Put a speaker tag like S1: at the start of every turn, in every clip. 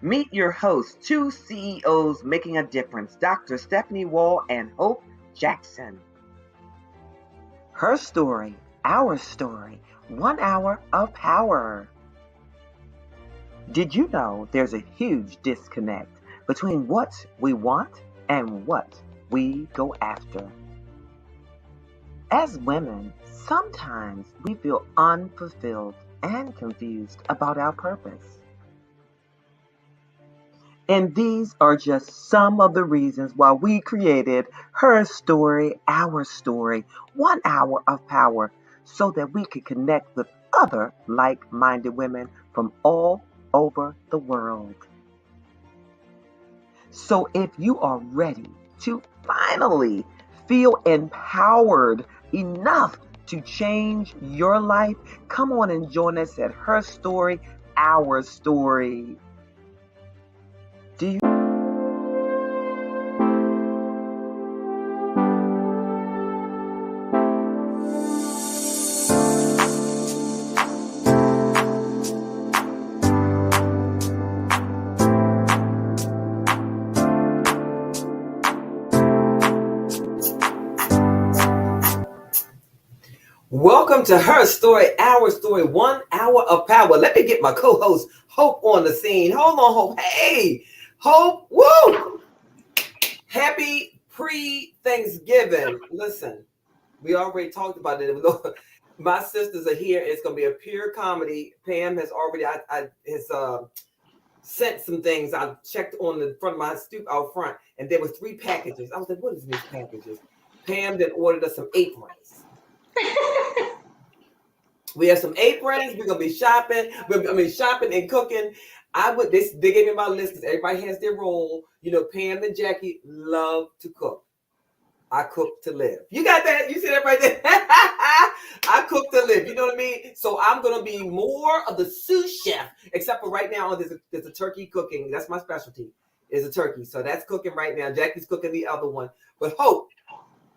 S1: Meet your hosts, two CEOs making a difference, Dr. Stephanie Wall and Hope Jackson. Her story, our story, 1 hour of power. Did you know there's a huge disconnect between what we want and what we go after? As women, sometimes we feel unfulfilled and confused about our purpose. And these are just some of the reasons why we created Her Story, Our Story, 1 hour of power, so that we could connect with other like-minded women from all over the world. So if you are ready to finally feel empowered enough to change your life, come on and join us at Her Story, Our Story. Do you? Welcome to Her Story, Our Story, 1 hour of power. Let me get my co-host Hope on the scene. Hold on, Hope. Hey, Hope. Woo! Happy pre-Thanksgiving. Listen, we already talked about it. My sisters are here. It's going to be a pure comedy. Pam has already sent some things. I checked on the front of my stoop out front, and there were 3 packages. I was like, what is these packages? Pam then ordered us some aprons. We have some aprons. We're gonna be shopping. Shopping and cooking. They gave me my list because everybody has their role. You know, Pam and Jackie love to cook. I cook to live. You got that? You see that right there? I cook to live. You know what I mean? So I'm gonna be more of the sous chef, except for right now. There's a turkey cooking. That's my specialty. Is a turkey. So that's cooking right now. Jackie's cooking the other one. But Hope,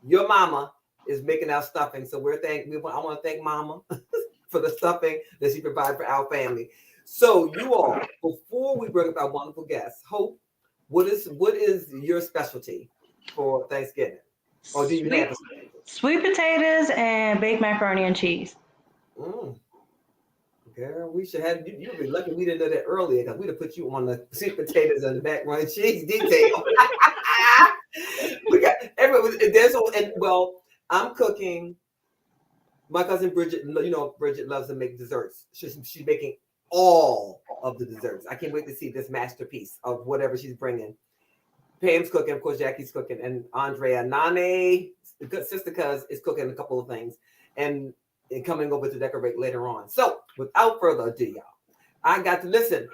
S1: your mama is making our stuffing. So I want to thank Mama for the stuffing that she provided for our family. So you all, before we bring up our wonderful guests, Hope, what is your specialty for Thanksgiving? Or do you have
S2: sweet potatoes and baked macaroni and cheese?
S1: Girl, we should have you'll be lucky we didn't know that earlier because we'd have put you on the sweet potatoes and the macaroni and cheese detail. We got I'm cooking. My cousin Bridget, Bridget loves to make desserts. She's making all of the desserts. I can't wait to see this masterpiece of whatever she's bringing. Pam's cooking, of course, Jackie's cooking, and Andrea Nane, sister cuz, is cooking a couple of things and coming over to decorate later on. So without further ado, y'all, I got to listen.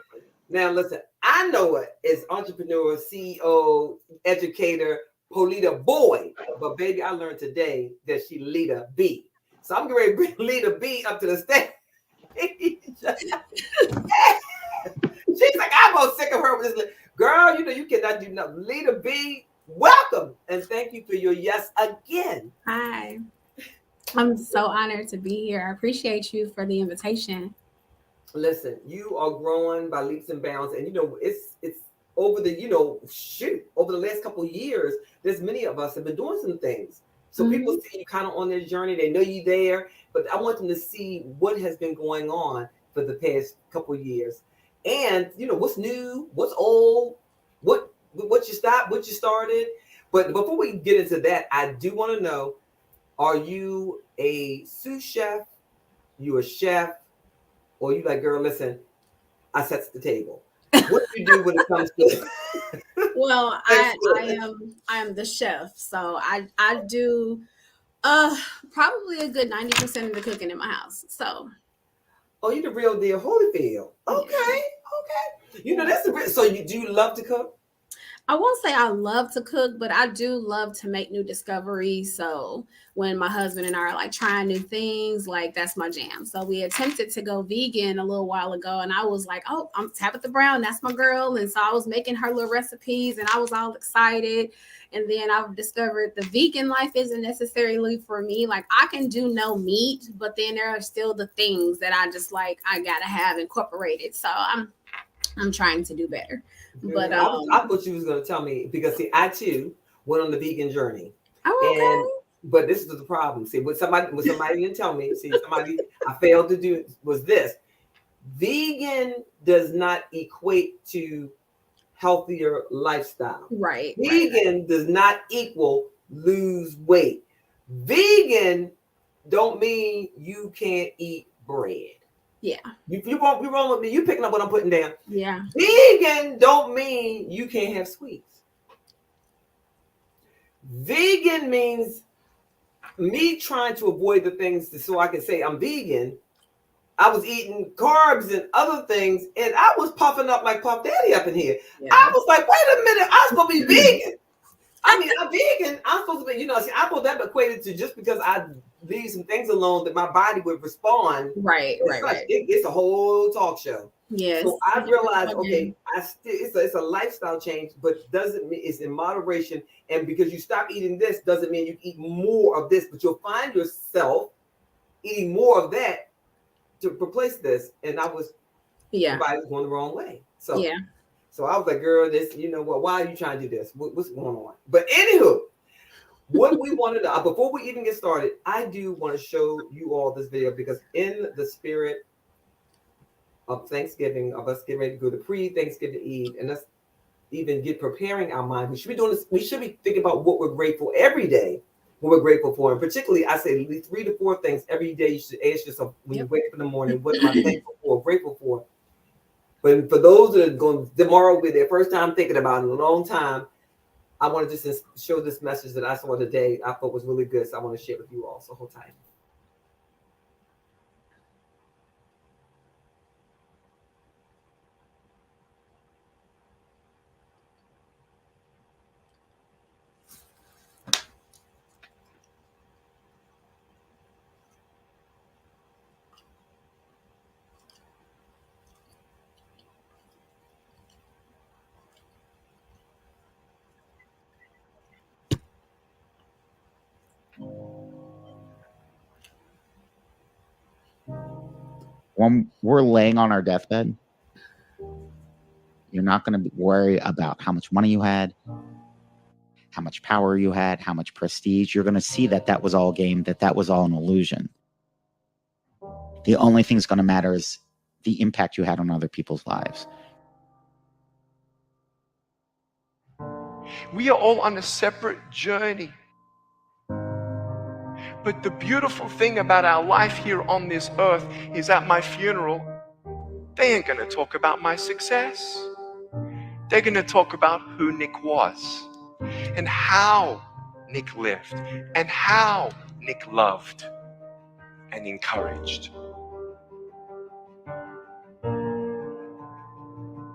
S1: Now, listen, I know it is entrepreneur, CEO, educator, Polita Boyde, but baby, I learned today that she Lita B. So I'm ready to bring Lita B up to the stage. She's like, I'm all sick of her with this. Girl, you cannot do nothing. Lita B, welcome. And thank you for your yes again.
S3: Hi. I'm so honored to be here. I appreciate you for the invitation.
S1: Listen, you are growing by leaps and bounds. And, it's over over the last couple of years, there's many of us have been doing some things. So people see you kind of on their journey. They know you there, but I want them to see what has been going on for the past couple of years. And, what's new, what's old, what you stopped, what you started. But before we get into that, I do want to know, are you a sous chef? You a chef? Or you like, girl, listen, I sets the table. What do you do when it comes to
S3: Well, I am the chef, so I do probably a good 90% of the cooking in my house. So
S1: you the real deal Holyfield. Okay. That's so do you love to cook?
S3: I won't say I love to cook, but I do love to make new discoveries. So when my husband and I are like trying new things, like that's my jam. So we attempted to go vegan a little while ago, and I was like, oh, I'm Tabitha Brown, that's my girl. And so I was making her little recipes and I was all excited. And then I've discovered the vegan life isn't necessarily for me. Like I can do no meat, but then there are still the things that I just like, I gotta have incorporated. So I'm I'm trying to do better. But
S1: I thought you was going to tell me, because see, I too went on the vegan journey,
S3: oh,
S1: and but this is the problem. See, what somebody didn't tell me. See, somebody I failed to do was this: vegan does not equate to healthier lifestyle.
S3: right.
S1: Vegan does not equal lose weight. Vegan don't mean you can't eat bread.
S3: Yeah.
S1: You wrong with me. You picking up what I'm putting down.
S3: Yeah.
S1: Vegan don't mean you can't have sweets. Vegan means me trying to avoid the things so I can say I'm vegan. I was eating carbs and other things, and I was puffing up like Puff Daddy up in here.
S3: Yeah.
S1: I was like, wait a minute, I'm supposed to be vegan. I mean, I'm vegan. I'm supposed to be, see, I thought that equated to just because I leave some things alone that my body would respond.
S3: Right.
S1: It's a whole talk show.
S3: Yes.
S1: So I realized, okay, it's a lifestyle change, but doesn't mean it's in moderation. And because you stop eating this doesn't mean you eat more of this, but you'll find yourself eating more of that to replace this. And I was, the body was going the wrong way. So So I was like, girl, this, why are you trying to do this? What's going on? But anywho, what we wanted to, before we even get started, I do want to show you all this video because in the spirit of Thanksgiving, of us getting ready to go to pre-Thanksgiving Eve, and us even preparing our mind, we should be doing this. We should be thinking about what we're grateful every day, what we're grateful for. And particularly, I say at least 3 to 4 things every day you should ask yourself when you wake up in the morning, what am I thankful for, grateful for? But for those that are going, tomorrow will be their first time thinking about it in a long time, I want to just show this message that I saw today I thought was really good. So I want to share with you all. So hold tight.
S4: When we're laying on our deathbed, you're not going to worry about how much money you had, how much power you had, how much prestige. You're going to see that was all game, that was all an illusion. The only thing that's going to matter is the impact you had on other people's lives.
S5: We are all on a separate journey. But the beautiful thing about our life here on this earth is at my funeral, they ain't going to talk about my success. They're going to talk about who Nick was and how Nick lived and how Nick loved and encouraged.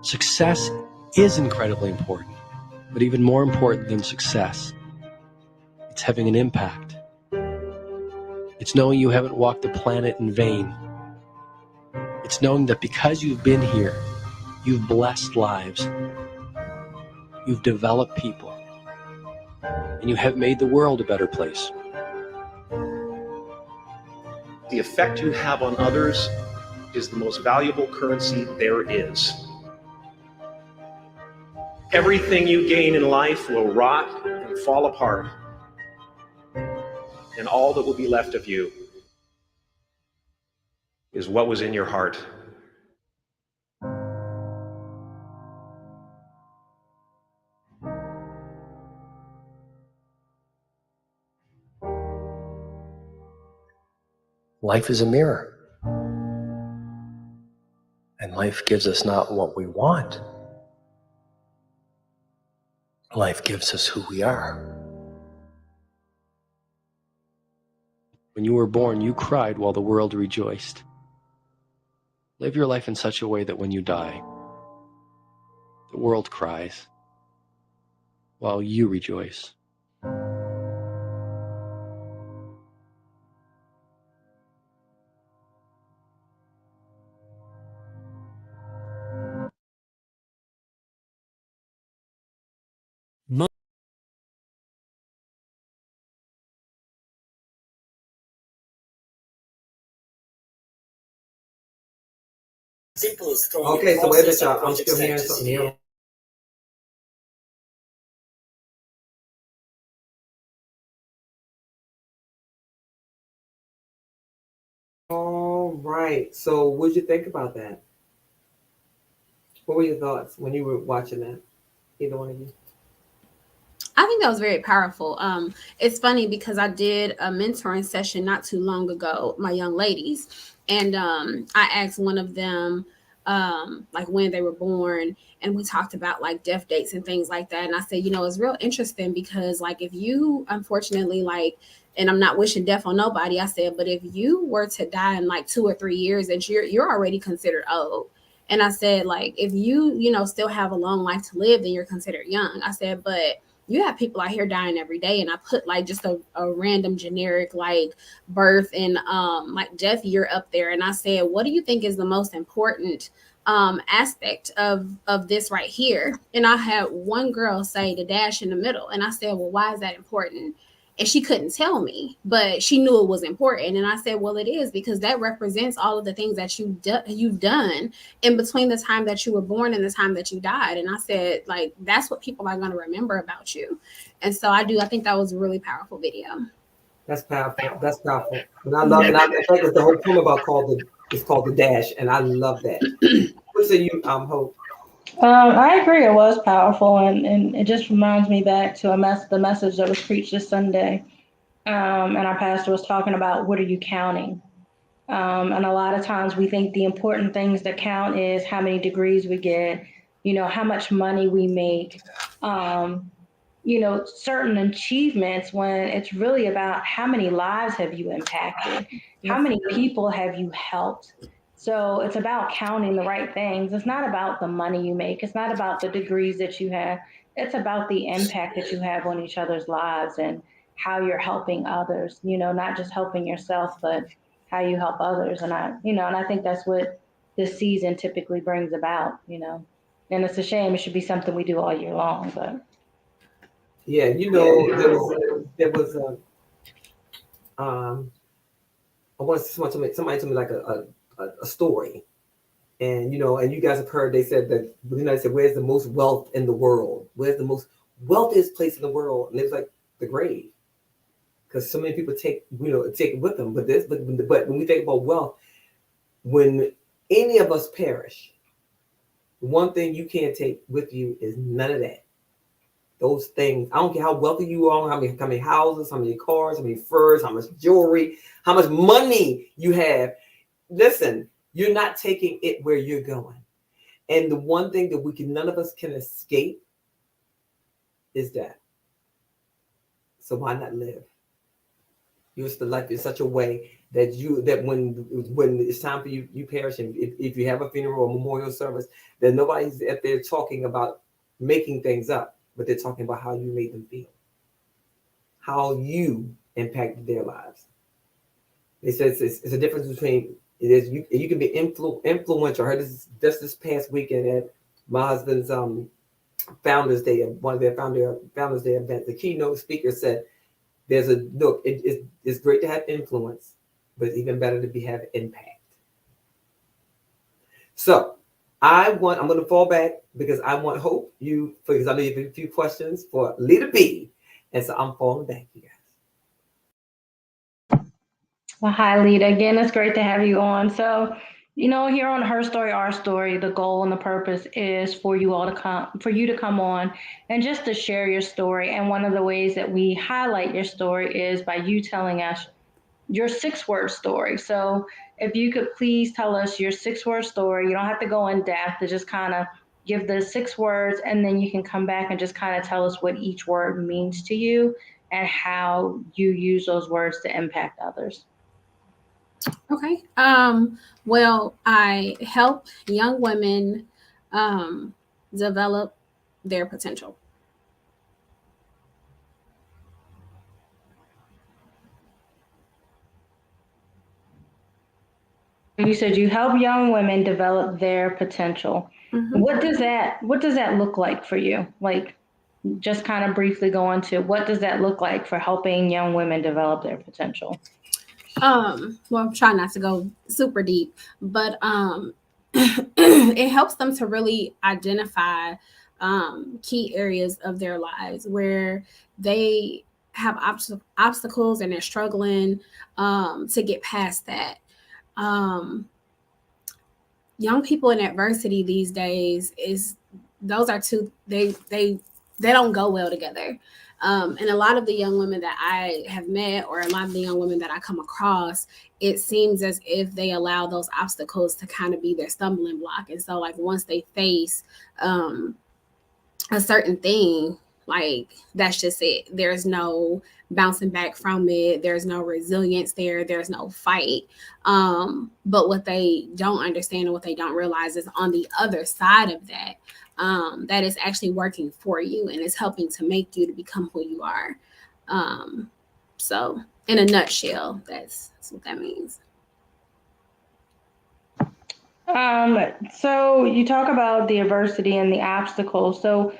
S6: Success is incredibly important, but even more important than success, it's having an impact. It's knowing you haven't walked the planet in vain. It's knowing that because you've been here, you've blessed lives, you've developed people, and you have made the world a better place.
S7: The effect you have on others is the most valuable currency there is. Everything you gain in life will rot and fall apart, and all that will be left of you is what was in your heart.
S6: Life is a mirror. And life gives us not what we want. Life gives us who we are. When you were born, you cried while the world rejoiced. Live your life in such a way that when you die, the world cries while you rejoice.
S8: simple, strong
S1: Okay, so wait a minute,
S8: process and
S1: y'all. I'm
S8: projects
S1: still hearing
S8: like
S1: something
S8: this.
S1: here. All right. So what did you think about that? What were your thoughts when you were watching that? Either one of you?
S3: I think that was very powerful. It's funny because I did a mentoring session not too long ago, my young ladies, and I asked one of them like when they were born, and we talked about like death dates and things like that. And I said, it's real interesting because like if you unfortunately like, and I'm not wishing death on nobody, I said, but if you were to die in like 2 or 3 years, and you're already considered old. And I said, like, if you still have a long life to live, then you're considered young. I said, but you have people out here dying every day. And I put like just a random generic like birth and like death year up there. And I said, what do you think is the most important aspect of this right here? And I had one girl say the dash in the middle. And I said, well, why is that important? And she couldn't tell me, but she knew it was important. And I said, well, it is because that represents all of the things that you've done in between the time that you were born and the time that you died. And I said, like, that's what people are going to remember about you. And so I think that was a really powerful video.
S1: That's powerful. That's powerful. And I love, and I think it's the whole poem about it's called The Dash. And I love that. What say you, Hope?
S2: I agree. It was powerful, and it just reminds me back to the message that was preached this Sunday. And our pastor was talking about, what are you counting? And a lot of times we think the important things that count is how many degrees we get, how much money we make, certain achievements, when it's really about how many lives have you impacted? How many people have you helped? So it's about counting the right things. It's not about the money you make. It's not about the degrees that you have. It's about the impact that you have on each other's lives and how you're helping others, not just helping yourself, but how you help others. And I think that's what this season typically brings about, and it's a shame. It should be something we do all year long, but.
S1: Yeah, there was a I want somebody told me like a story, and and you guys have heard they said that the United States, where's the most wealth in the world? Where's the most wealthiest place in the world? And it was like the grave, because so many people take it with them. But when we think about wealth, when any of us perish, one thing you can't take with you is none of that. Those things. I don't care how wealthy you are, how many houses, how many cars, how many furs, how much jewelry, how much money you have. Listen, you're not taking it where you're going. And the one thing that none of us can escape is that. So why not live? Use the life in such a way that when it's time for you perish, and if you have a funeral or memorial service, then nobody's up there talking about making things up, but they're talking about how you made them feel, how you impacted their lives. They said it's a difference between you can be influential. I heard this just this past weekend at my husband's Founders Day, one of their Founders Day events. The keynote speaker said, "There's a look. It's great to have influence, but it's even better to have impact." So I'm going to fall back because I want Hope because I know you have a few questions for Lita B, and so I'm falling back, you guys.
S2: Well, hi, Lita. Again, it's great to have you on. So, here on HerStory, OurStory, the goal and the purpose is for you to come on and just to share your story. And one of the ways that we highlight your story is by you telling us your 6-word story. So if you could please tell us your 6-word story. You don't have to go in depth, to just kind of give the 6 words, and then you can come back and just kind of tell us what each word means to you and how you use those words to impact others.
S3: Okay. Well, I help young women develop their potential.
S2: You said you help young women develop their potential. Mm-hmm. What does that look like for you? Like, just kind of briefly go into what does that look like for helping young women develop their potential?
S3: Well, I'm trying not to go super deep, but it helps them to really identify key areas of their lives where they have obstacles and they're struggling to get past that. Young people in adversity these days those are two, they don't go well together. And a lot of the young women that I have met, or a lot of the young women that I come across, it seems as if they allow those obstacles to kind of be their stumbling block. And so, like, once they face a certain thing, like, that's just it. There's no bouncing back from it. There's no resilience there. There's no fight. But what they don't understand and what they don't realize is on the other side of that, that is actually working for you and is helping to make you to become who you are. So in a nutshell, that's what that means.
S2: So you talk about the adversity and the obstacles. So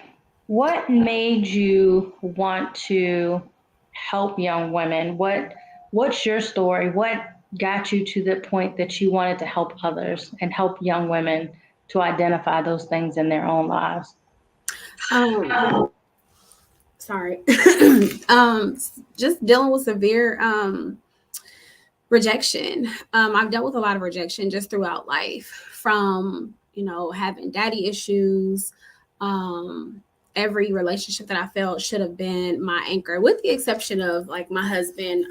S2: what made you want to help young women? What's your story? What got you to the point that you wanted to help others and help young women to identify those things in their own lives?
S3: Sorry. Just dealing with severe rejection. I've dealt with a lot of rejection just throughout life, from, having daddy issues. Every relationship that I felt should have been my anchor, with the exception of, like, my husband.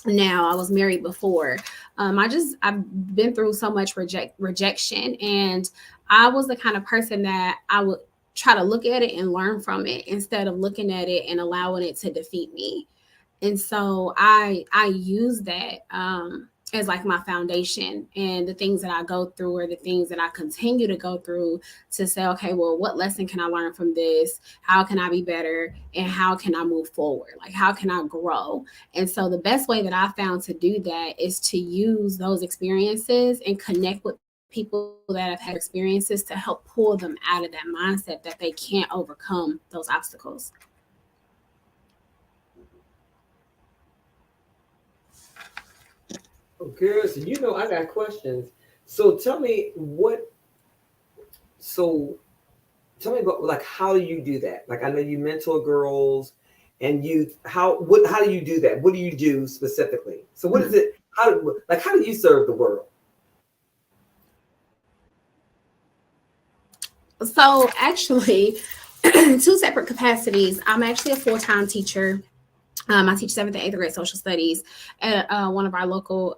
S3: Now, I was married before. I've been through so much rejection, and I was the kind of person that I would try to look at it and learn from it instead of looking at it and allowing it to defeat me. And so I use that as, like, my foundation, and the things that I go through or the things that I continue to go through to say, okay, well, what lesson can I learn from this? How can I be better? And how can I move forward? Like, how can I grow? And so the best way that I found to do that is to use those experiences and connect with people that have had experiences to help pull them out of that mindset that they can't overcome those obstacles.
S1: Okay, so I got questions. So tell me about, like, how do you do that? Like, I know you mentor girls and youth. How do you do that? What do you do specifically? So what is it? How do you serve the world?
S3: So actually, two separate capacities. I'm actually a full-time teacher. I teach 7th and 8th grade social studies at one of our local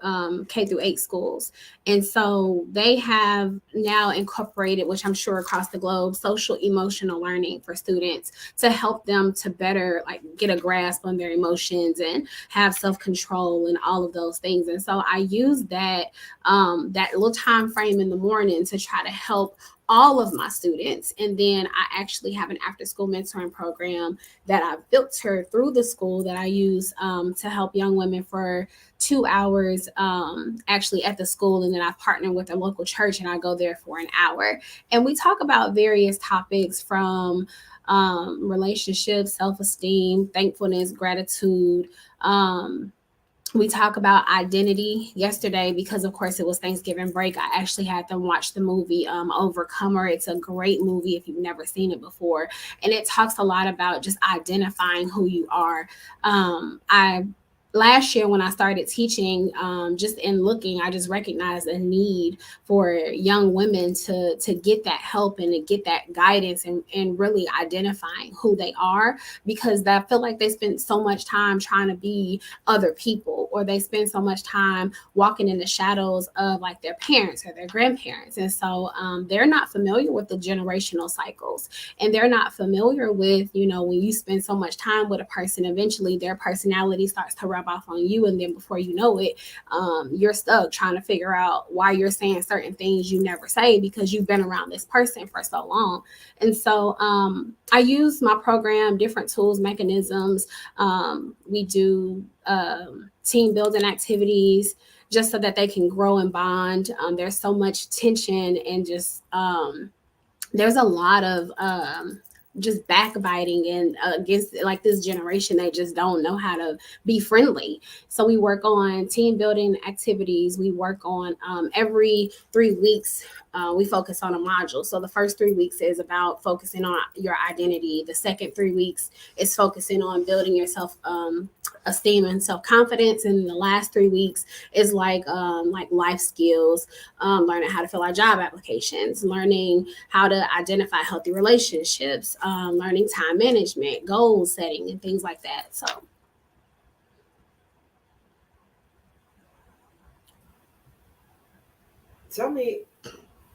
S3: K through 8 schools. And so they have now incorporated, which I'm sure across the globe, social emotional learning for students to help them to better, like, get a grasp on their emotions and have self-control and all of those things. And so I use that little time frame in the morning to try to help all of my students. And then I actually have an after-school mentoring program that I've filtered through the school that I use to help young women for 2 hours actually at the school. And then I've partnered with a local church and I go there for an hour. And we talk about various topics from relationships, self-esteem, thankfulness, gratitude. We talk about identity. Yesterday, because of course it was Thanksgiving break, I actually had them watch the movie Overcomer. It's a great movie if you've never seen it before. And it talks a lot about just identifying who you are. Last year when I started teaching, just in looking, I just recognized a need for young women to get that help and to get that guidance and really identifying who they are, because I feel like they spend so much time trying to be other people, or they spend so much time walking in the shadows of, like, their parents or their grandparents. And so they're not familiar with the generational cycles, and they're not familiar with, when you spend so much time with a person, eventually their personality starts to rub off on you, and then before you know it, you're stuck trying to figure out why you're saying certain things you never say because you've been around this person for so long. And so I use my program, different tools, mechanisms. We do team building activities just so that they can grow and bond. There's so much tension and just there's a lot of just backbiting and against, like, this generation, they just don't know how to be friendly. So we work on team building activities. We work on every 3 weeks we focus on a module. So the first 3 weeks is about focusing on your identity. The second 3 weeks is focusing on building your self esteem and self-confidence. And the last 3 weeks is like life skills, learning how to fill out job applications, learning how to identify healthy relationships, learning time management, goal setting, and things like that. So
S1: tell me,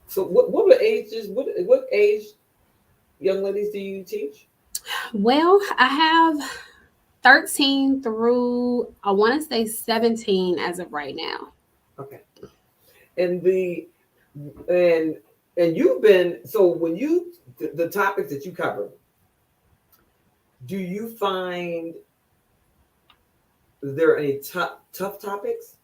S1: so what were ages? What age young ladies do you teach?
S3: well, I have 13 through, I want to say 17 as of right now.
S1: Okay. And and you've been, so when you, the topics that you cover, do you find there are any tough topics?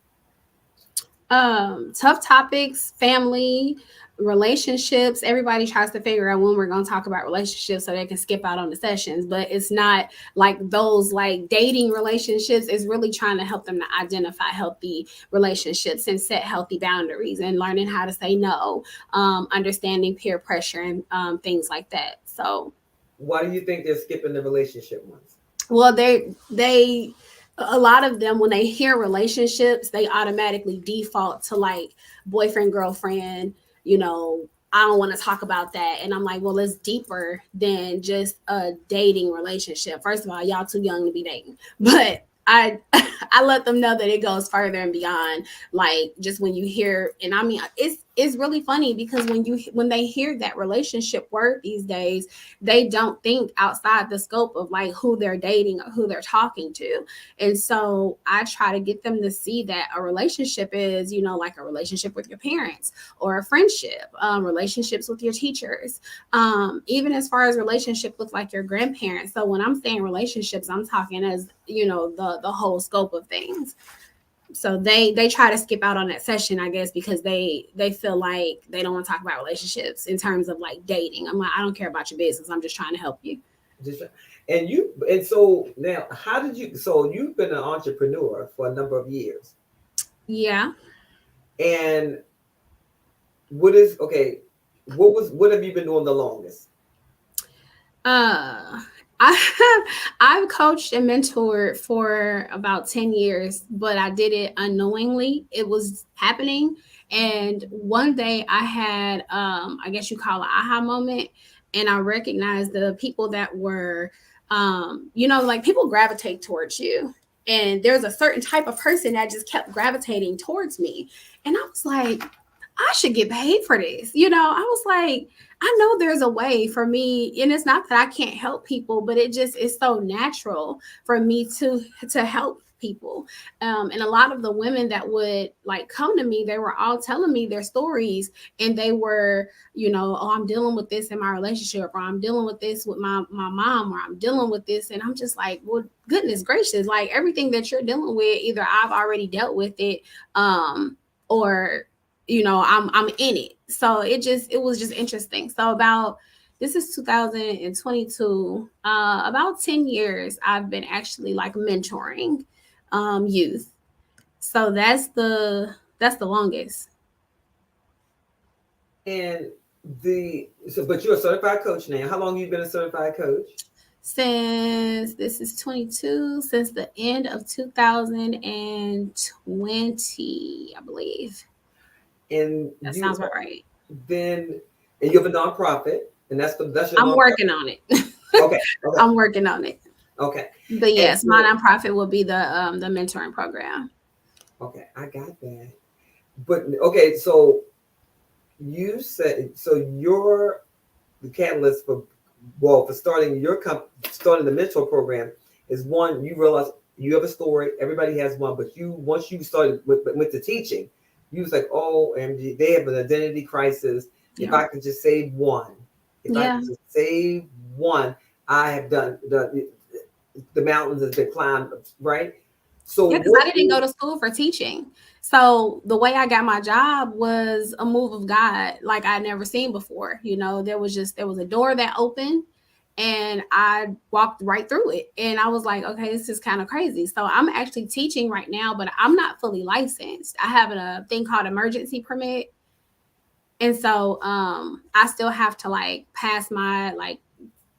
S3: Tough topics, family, relationships. Everybody tries to figure out when we're going to talk about relationships so they can skip out on the sessions, but it's not like those like dating relationships. It's really trying to help them to identify healthy relationships and set healthy boundaries and learning how to say no, understanding peer pressure and things like that. So
S1: Why do you think they're skipping the relationship ones?
S3: well, they a lot of them, when they hear relationships, they automatically default to like boyfriend, girlfriend, you know, I don't want to talk about that. And I'm like, well, it's deeper than just a dating relationship. First of all, y'all too young to be dating, but I let them know that it goes further and beyond, like just when you hear, and I mean, it's really funny because when they hear that relationship word these days, they don't think outside the scope of like who they're dating or who they're talking to. And so I try to get them to see that a relationship is, you know, like a relationship with your parents or a friendship, relationships with your teachers, even as far as relationship with like your grandparents. So when I'm saying relationships, I'm talking as, you know, the whole scope of things. So they try to skip out on that session, I guess, because they feel like they don't want to talk about relationships in terms of like dating. I'm like, I don't care about your business. I'm just trying to help you.
S1: And so now, how did you? So you've been an entrepreneur for a number of years.
S3: Yeah.
S1: And what have you been doing the longest?
S3: I've coached and mentored for about 10 years, but I did it unknowingly. It was happening. And one day I had, I guess you call it aha moment. And I recognized the people that were, you know, like people gravitate towards you. And there's a certain type of person that just kept gravitating towards me. And I was like, I should get paid for this. You know, I was like, I know there's a way for me, and it's not that I can't help people, but it just is so natural for me to help people. And a lot of the women that would like come to me, they were all telling me their stories, and they were, you know, oh, I'm dealing with this in my relationship, or I'm dealing with this with my mom, or I'm dealing with this. And I'm just like, well, goodness gracious, like everything that you're dealing with, either I've already dealt with it, or you know, I'm in it. So it was just interesting. So this is 2022, about 10 years I've been actually like mentoring youth. So that's the longest.
S1: And but you're a certified coach now. How long have you been a certified coach?
S3: Since this is 22, since the end of 2020, I believe.
S1: And
S3: that sounds about right.
S1: Then, and you have a nonprofit, and that's your.
S3: I'm working on it.
S1: Okay.
S3: I'm working on it.
S1: Okay.
S3: But yes, my nonprofit will be the mentoring program.
S1: Okay, I got that. But okay, so you said you're the catalyst for starting starting the mentor program is one, you realize you have a story, everybody has one, but once you started with the teaching, you was like, oh, MG, they have an identity crisis. Yeah. If I could just save one, I could just save one, I have done the mountains has been climbed, right? So
S3: yeah, because I didn't go to school for teaching. So the way I got my job was a move of God, like I'd never seen before. You know, there was a door that opened, and I walked right through it. And I was like, okay, this is kind of crazy. So I'm actually teaching right now, but I'm not fully licensed. I have a thing called emergency permit. And so I still have to like pass my like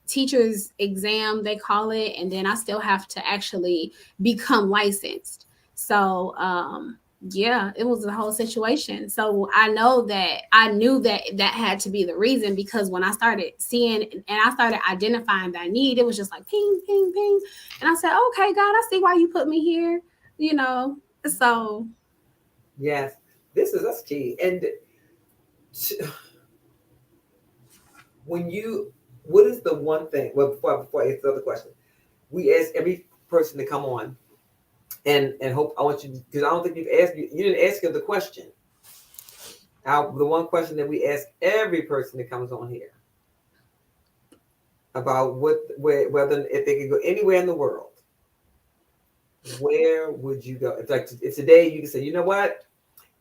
S3: teacher's exam, they call it, and then I still have to actually become licensed. So yeah, it was a whole situation. So I knew that that had to be the reason, because when I started seeing and I started identifying that need, it was just like ping, ping, ping. And I said, okay, God, I see why you put me here, you know. So
S1: Yes, that's key. And when you, what is the one thing? Well, before I ask the other question, we ask every person to come on, and hope I want you, because I don't think you didn't ask the question. The one question that we ask every person that comes on here about whether if they could go anywhere in the world, where would you go? It's like if today you can say, you know what,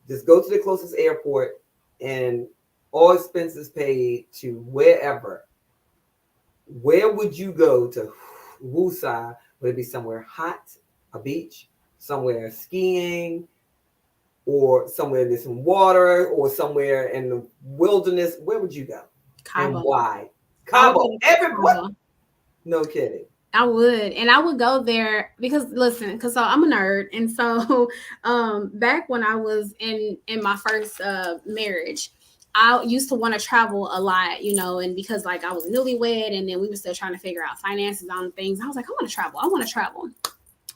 S1: just go to the closest airport and all expenses paid to wherever. Where would you go to woosah? Would it be somewhere hot, a beach, somewhere skiing, or somewhere there's some water, or somewhere in the wilderness? Where would you go?
S3: Cabo.
S1: And why? Cabo. Everyone.
S3: Cabo.
S1: No kidding.
S3: I would, and I would go there because listen, because so I'm a nerd, and so back when I was in my first marriage, I used to want to travel a lot, you know, and because like I was newlywed, and then we were still trying to figure out finances on things. I was like, I want to travel.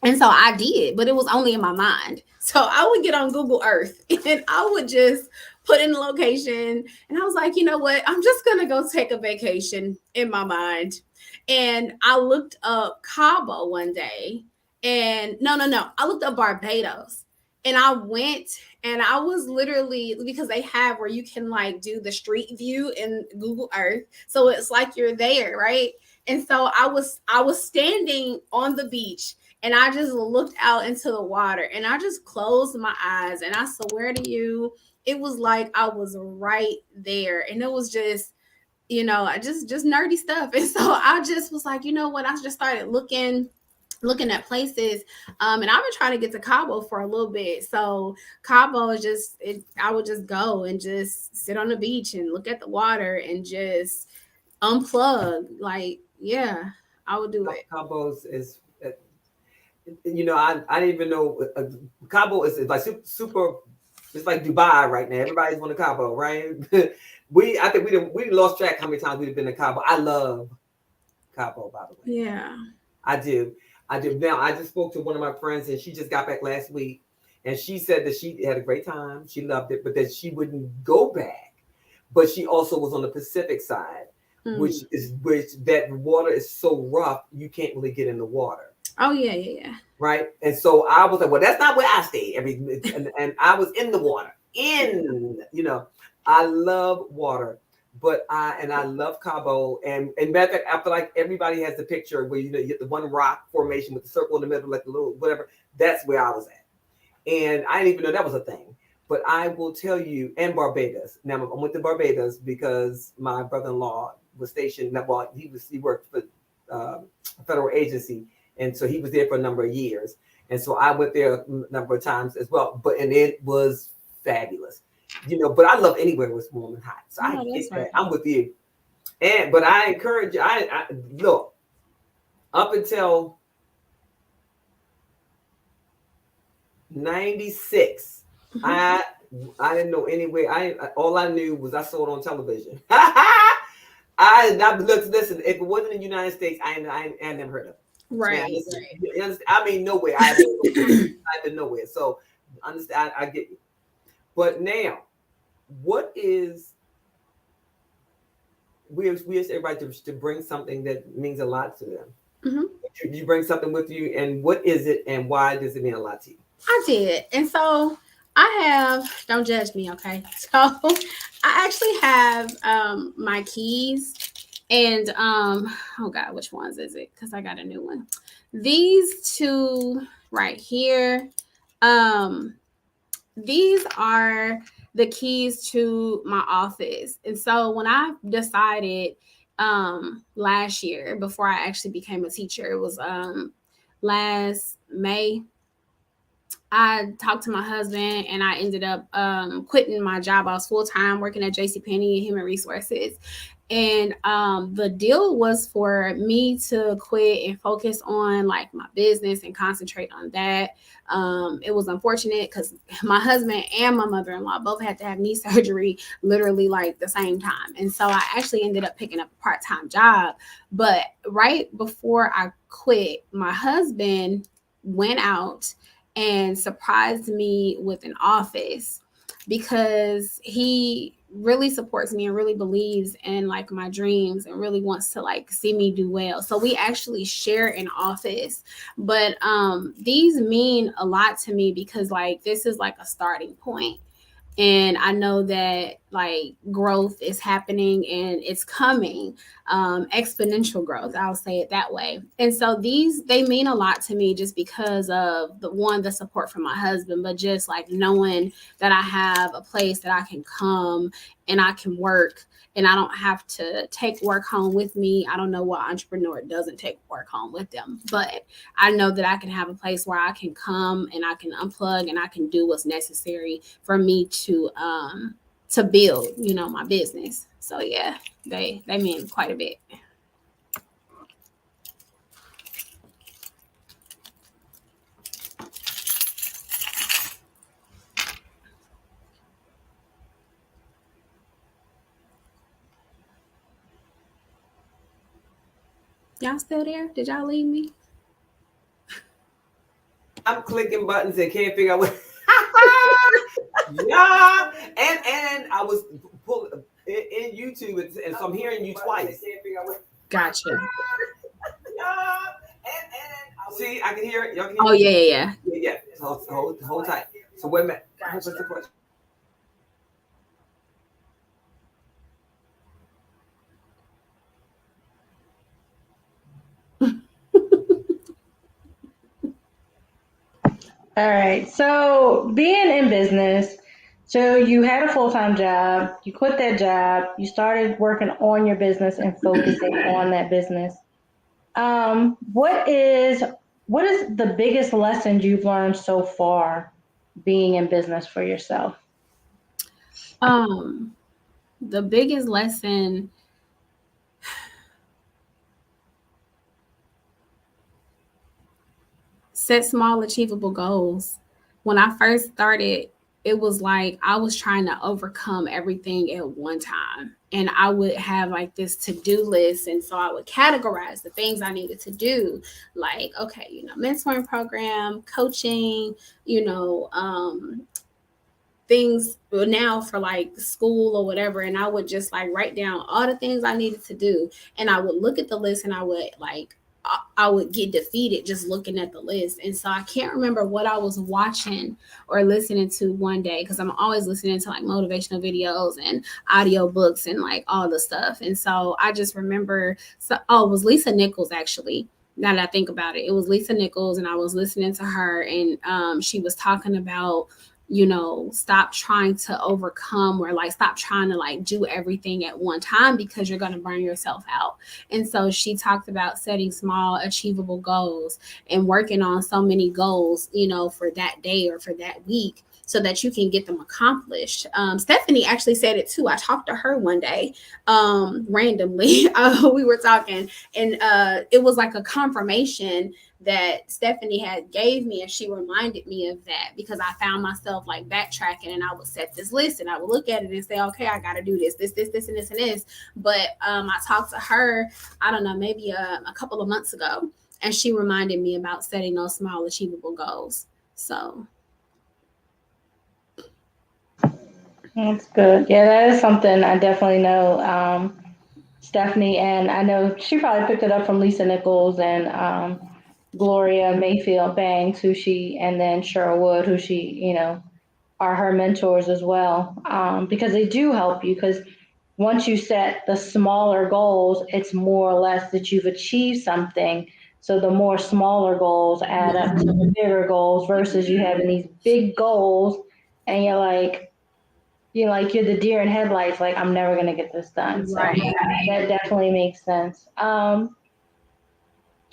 S3: And so I did, but it was only in my mind. So I would get on Google Earth and I would just put in the location, and I was like, you know what? I'm just gonna go take a vacation in my mind. And I looked up Cabo one day, and no, I looked up Barbados, and I went, and I was literally, because they have where you can like do the street view in Google Earth, so it's like you're there, right? And so I was standing on the beach, and I just looked out into the water, and I just closed my eyes, and I swear to you, it was like I was right there, and it was just, you know, I just nerdy stuff. And so I just was like, you know what? I just started looking at places, and I've been trying to get to Cabo for a little bit. So Cabo is just, I would just go and just sit on the beach and look at the water and just unplug. Like, yeah, I would do it.
S1: Cabo is you know, I didn't even know Cabo is like super. It's like Dubai right now. Everybody's going to Cabo, right? I think we lost track how many times we've been to Cabo. I love Cabo, by the way.
S3: Yeah,
S1: I do. Now I just spoke to one of my friends, and she just got back last week, and she said that she had a great time. She loved it, but that she wouldn't go back. But she also was on the Pacific side, which that water is so rough you can't really get in the water.
S3: Oh yeah.
S1: Right. And so I was like, well, that's not where I stayed. And I was in the water. I love water, but I love Cabo. And matter of fact, after like everybody has the picture where you get the one rock formation with the circle in the middle, like the little whatever, that's where I was at. And I didn't even know that was a thing. But I will tell you, and Barbados. Now I went to Barbados because my brother-in-law was stationed. Well, he worked for a federal agency. And so he was there for a number of years. And so I went there a number of times as well. And it was fabulous. But I love anywhere it was warm and hot. So I get that. Right. I'm with you. But I encourage you, I look, up until 96, I didn't know anywhere. All I knew was I saw it on television. Listen, if it wasn't in the United States, I never heard of it.
S3: Right.
S1: I mean, nowhere. I've been nowhere. So understand. I get you. But now, what is we ask everybody to bring something that means a lot to them. Mm-hmm. You bring something with you, and what is it, and why does it mean a lot to you?
S3: I did, and so I have. Don't judge me, okay? So I actually have my keys. And oh God, which ones is it? Because I got a new one. These two right here. These are the keys to my office. And so when I decided last year, before I actually became a teacher, it was last May. I talked to my husband and I ended up quitting my job. I was full-time working at JCPenney in human resources. And the deal was for me to quit and focus on like my business and concentrate on that. It was unfortunate because my husband and my mother-in-law both had to have knee surgery literally like the same time. And so I actually ended up picking up a part-time job. But right before I quit, my husband went out and surprised me with an office because he really supports me and really believes in like my dreams and really wants to like see me do well. So we actually share an office, but these mean a lot to me because like this is like a starting point. And I know that like growth is happening and it's coming, exponential growth, I'll say it that way. And so they mean a lot to me just because of the support from my husband, but just like knowing that I have a place that I can come and I can work and I don't have to take work home with me. I don't know what entrepreneur doesn't take work home with them, but I know that I can have a place where I can come and I can unplug and I can do what's necessary for me to build, my business. So yeah, they mean quite a bit. Y'all still there? Did y'all leave me?
S1: I'm clicking buttons and can't figure out what. Yeah, and I was pulling in YouTube, and so I'm hearing you twice.
S3: Gotcha.
S1: See, I can hear it. Y'all can
S3: Oh
S1: hear it?
S3: yeah.
S1: Yeah. So hold tight. So wait a minute. What's the question?
S2: All right. So being in business, so you had a full-time job, you quit that job, you started working on your business and focusing on that business. What is the biggest lesson you've learned so far being in business for yourself?
S3: The biggest lesson, set small achievable goals. When I first started, it was like I was trying to overcome everything at one time. And I would have like this to-do list. And so I would categorize the things I needed to do, like, okay, mentoring program, coaching, things now for like school or whatever. And I would just like write down all the things I needed to do. And I would look at the list and I would get defeated just looking at the list. And so I can't remember what I was watching or listening to one day because I'm always listening to like motivational videos and audio books and like all the stuff. And so I just remember, it was Lisa Nichols actually. Now that I think about it, it was Lisa Nichols and I was listening to her and she was talking about, stop trying to overcome or like stop trying to like do everything at one time because you're going to burn yourself out. And so she talked about setting small achievable goals and working on so many goals, for that day or for that week so that you can get them accomplished. Stephanie actually said it too. I talked to her one day randomly. We were talking and it was like a confirmation that Stephanie had gave me, and she reminded me of that because I found myself like backtracking and I would set this list and I would look at it and say, okay, I got to do this, and this. But I talked to her, I don't know, maybe a couple of months ago, and she reminded me about setting those small achievable goals. So.
S2: That's good. Yeah, that is something I definitely know Stephanie, and I know she probably picked it up from Lisa Nichols and Gloria Mayfield Banks, and then Cheryl Wood, who she, are her mentors as well, because they do help you. Because once you set the smaller goals, it's more or less that you've achieved something. So the more smaller goals add up to the bigger goals versus you having these big goals and you're the deer in headlights, like I'm never going to get this done. So that definitely makes sense.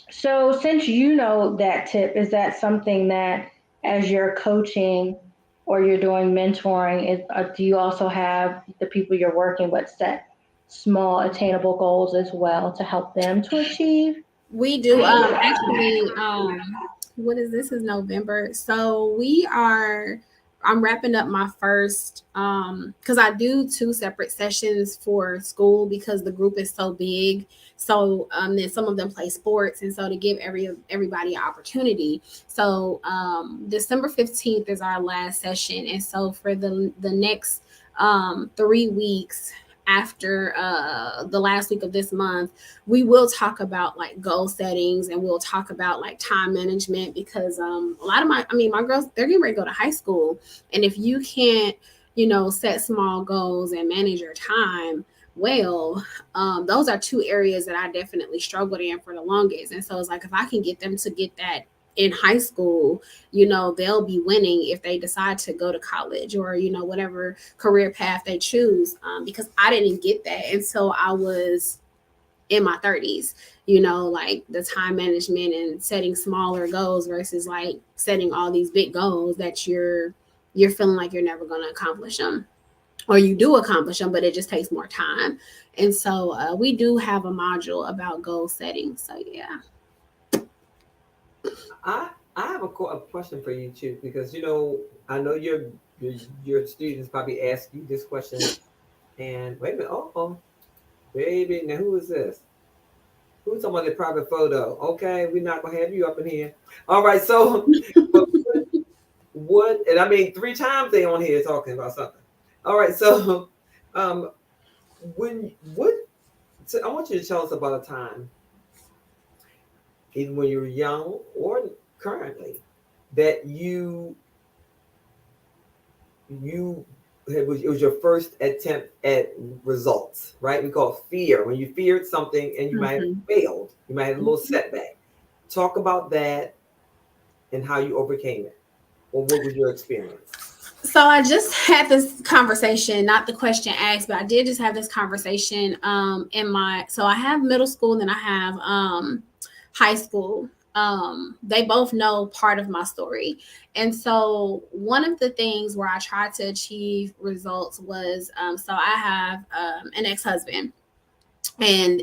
S2: So since you know that tip, is that something that as you're coaching or you're doing mentoring, do you also have the people you're working with set small attainable goals as well to help them to achieve?
S3: We do. Actually, what is this? Is November. So I'm wrapping up my first, because I do 2 separate sessions for school because the group is so big. So then some of them play sports, and so to give everybody an opportunity. So December 15th is our last session, and so for the next 3 weeks after the last week of this month, we will talk about like goal settings, and we'll talk about like time management, because a lot of my girls, they're getting ready to go to high school, and if you can't, set small goals and manage your time well, those are 2 areas that I definitely struggled in for the longest. And so it's like, if I can get them to get that in high school, they'll be winning if they decide to go to college or, whatever career path they choose, because I didn't get that until I was in my 30s, like the time management and setting smaller goals versus like setting all these big goals that you're feeling like you're never going to accomplish them, or you do accomplish them, but it just takes more time. And so we do have a module about goal setting. So yeah.
S1: I have a question for you too, because I know your students probably ask you this question. And wait a minute, oh baby, now who is this? Who's talking about the private photo? Okay, we're not gonna have you up in here. All right, so what? And I mean, 3 times they on here talking about something. All right, so so I want you to tell us about a time, even when you were young or currently, that it was your first attempt at results, right? We call it fear. When you feared something and you might have failed, you might have a little setback. Talk about that and how you overcame it, or what was your experience?
S3: So I just had this conversation, not the question asked, but I did just have this conversation so I have middle school and then I have high school. They both know part of my story. And so one of the things where I tried to achieve results was, so I have an ex-husband, and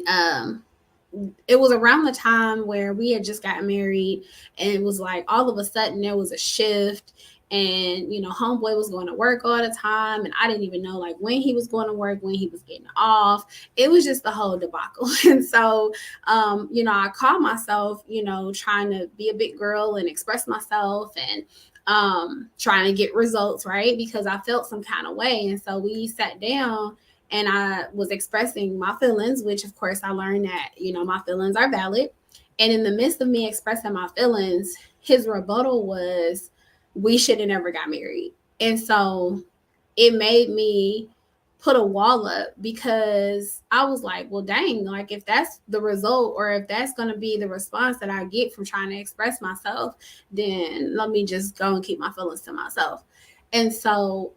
S3: it was around the time where we had just gotten married, and it was like all of a sudden there was a shift. And homeboy was going to work all the time, and I didn't even know like when he was going to work, when he was getting off. It was just the whole debacle. And so I called myself trying to be a big girl and express myself, and trying to get results, right? Because I felt some kind of way. And so we sat down and I was expressing my feelings, which of course I learned that my feelings are valid. And in the midst of me expressing my feelings, his rebuttal was, we should have never got married. And so it made me put a wall up, because I was like, well, dang, like if that's the result, or if that's going to be the response that I get from trying to express myself, then let me just go and keep my feelings to myself. And so,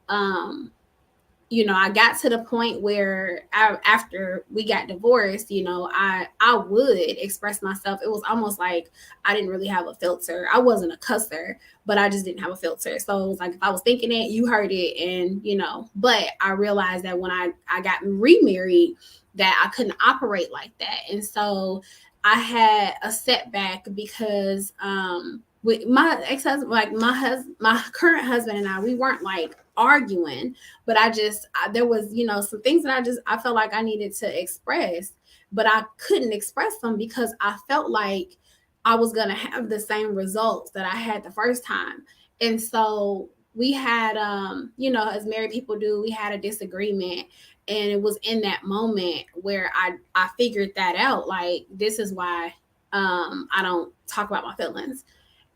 S3: I got to the point where after we got divorced, I would express myself. It was almost like I didn't really have a filter. I wasn't a cusser, but I just didn't have a filter. So it was like, if I was thinking it, you heard it. And, but I realized that when I got remarried, that I couldn't operate like that. And so I had a setback because with my ex-husband, like my current husband and I, we weren't like arguing, but there was some things that I felt like I needed to express, but I couldn't express them because I felt like I was going to have the same results that I had the first time. And so we had as married people do, we had a disagreement. And it was in that moment where I figured that out, like, this is why I don't talk about my feelings.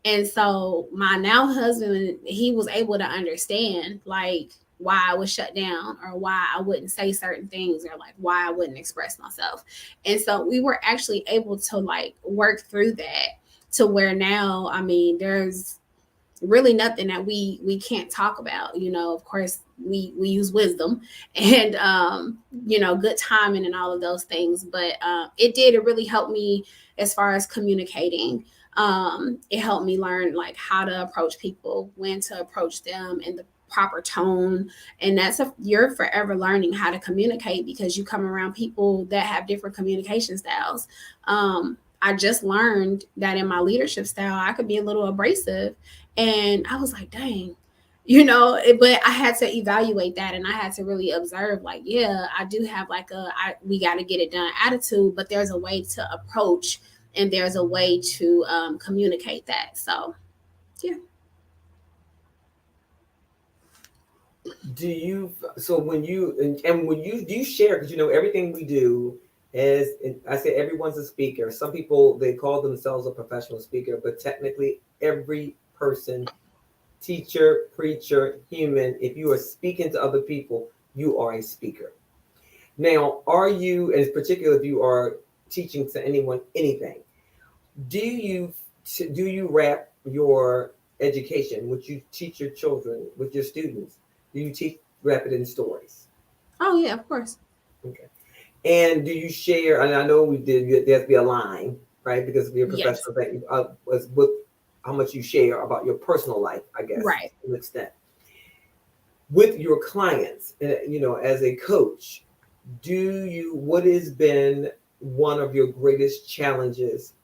S3: And so my now husband, he was able to understand like why I was shut down, or why I wouldn't say certain things, or like why I wouldn't express myself. And so we were actually able to like work through that, to where now, I mean, there's really nothing that we can't talk about. Of course we use wisdom and good timing and all of those things, but it really helped me as far as communicating. It helped me learn like how to approach people, when to approach them, and the proper tone. And you're forever learning how to communicate, because you come around people that have different communication styles. I just learned that in my leadership style, I could be a little abrasive, and I was like, dang, but I had to evaluate that, and I had to really observe, like, yeah, I do have like we got to get it done attitude, but there's a way to approach, and there's a way to communicate that. So, yeah.
S1: When you do you share, because everything we do is, I say everyone's a speaker. Some people, they call themselves a professional speaker, but technically every person, teacher, preacher, human, if you are speaking to other people, you are a speaker. Now, are you, and particularly if you are teaching to anyone anything, do you wrap your education, which you teach your children, with your students, do you wrap it in stories?
S3: Oh yeah, of course.
S1: Okay. And do you share, and I know there has to be a line, right? Because if you're a professional, with how much you share about your personal life, I guess,
S3: right,
S1: to an extent. With your clients, as a coach, what has been one of your greatest challenges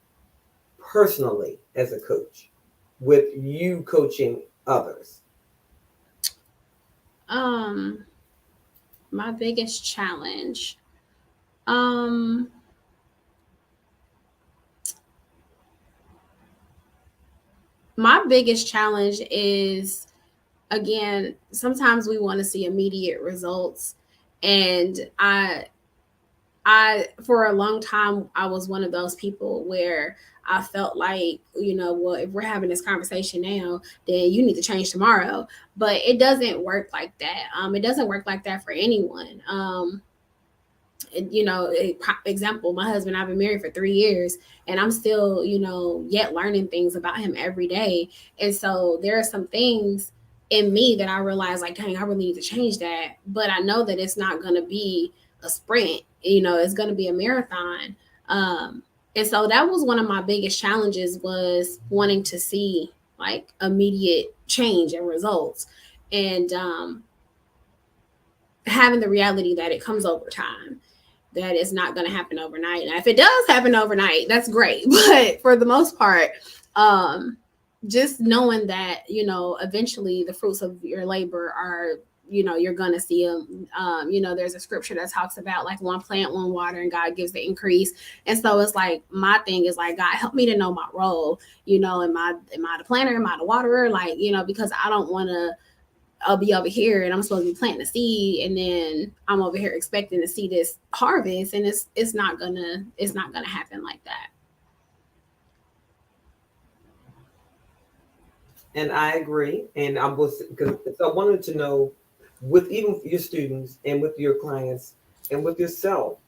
S1: personally as a coach with you coaching others?
S3: My biggest challenge. My biggest challenge is, again, sometimes we want to see immediate results. And I for a long time, I was one of those people where I felt like, well, if we're having this conversation now, then you need to change tomorrow. But it doesn't work like that. It doesn't work like that for anyone. Example, my husband, I've been married for 3 years, and I'm still, yet learning things about him every day. And so there are some things in me that I realize, like, dang, I really need to change that. But I know that it's not going to be a sprint, it's going to be a marathon. And so that was one of my biggest challenges, was wanting to see like immediate change and results, and having the reality that it comes over time, that it's not going to happen overnight. And if it does happen overnight, that's great. But for the most part, just knowing that, eventually the fruits of your labor are, you're going to see them. There's a scripture that talks about like one plant, one water, and God gives the increase. And so it's like, my thing is like, God, help me to know my role. Am I the planter? Am I the waterer? Like, because I don't want to, I'll be over here and I'm supposed to be planting a seed, and then I'm over here expecting to see this harvest, and it's not gonna happen like that.
S1: And I agree. And I wanted to know, with even your students and with your clients and with yourself,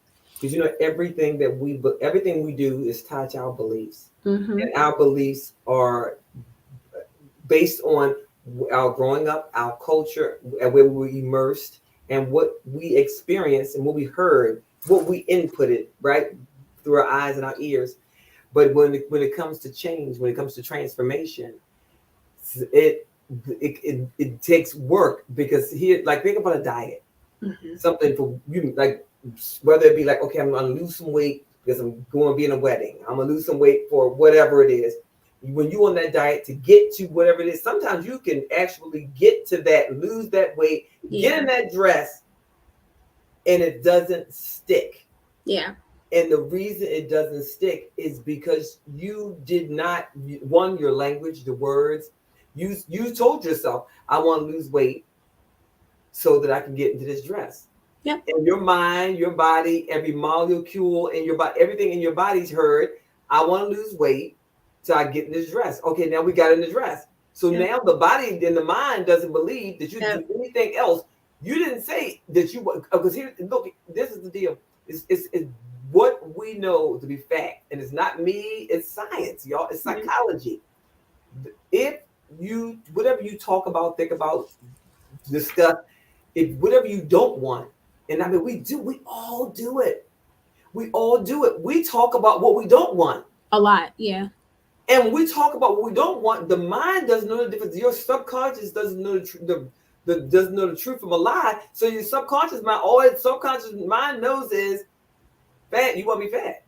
S1: because everything we do is tied to our beliefs,
S3: Mm-hmm.
S1: and our beliefs are based on our growing up, our culture, and where we were immersed, and what we experienced, and what we heard, what we inputted, right, through our eyes and our ears. But when it comes to change, when it comes to transformation, it takes work, because here, like, think about a diet.
S3: Mm-hmm.
S1: Something for you, like, whether it be like, okay, I'm gonna lose some weight because I'm going to be in a wedding. I'm gonna lose some weight for whatever it is. When you're on that diet to get to whatever it is, sometimes you can actually get to that, lose that weight, get in that dress, and it doesn't stick.
S3: Yeah.
S1: And the reason it doesn't stick is because you did not, your language, the words, you told yourself, I want to lose weight so that I can get into this dress.
S3: Yeah.
S1: And your mind, your body, every molecule in your body, everything in your body's heard, I want to lose weight so I get in this dress. Okay, now we got in the dress. So now the body and the mind doesn't believe that you do anything else. You didn't say that you, because here, look, this is the deal. It's what we know to be fact. And it's not me, it's science, y'all. It's psychology. If you, whatever you talk about, think about, discuss, if whatever you don't want, and I mean, we all do it. We all do it. We talk about what we don't want
S3: a lot. Yeah.
S1: And when we talk about what we don't want, the mind doesn't know the difference. Your subconscious doesn't know doesn't know the truth from a lie. So your subconscious mind, all its subconscious mind knows is fat. You want to be fat.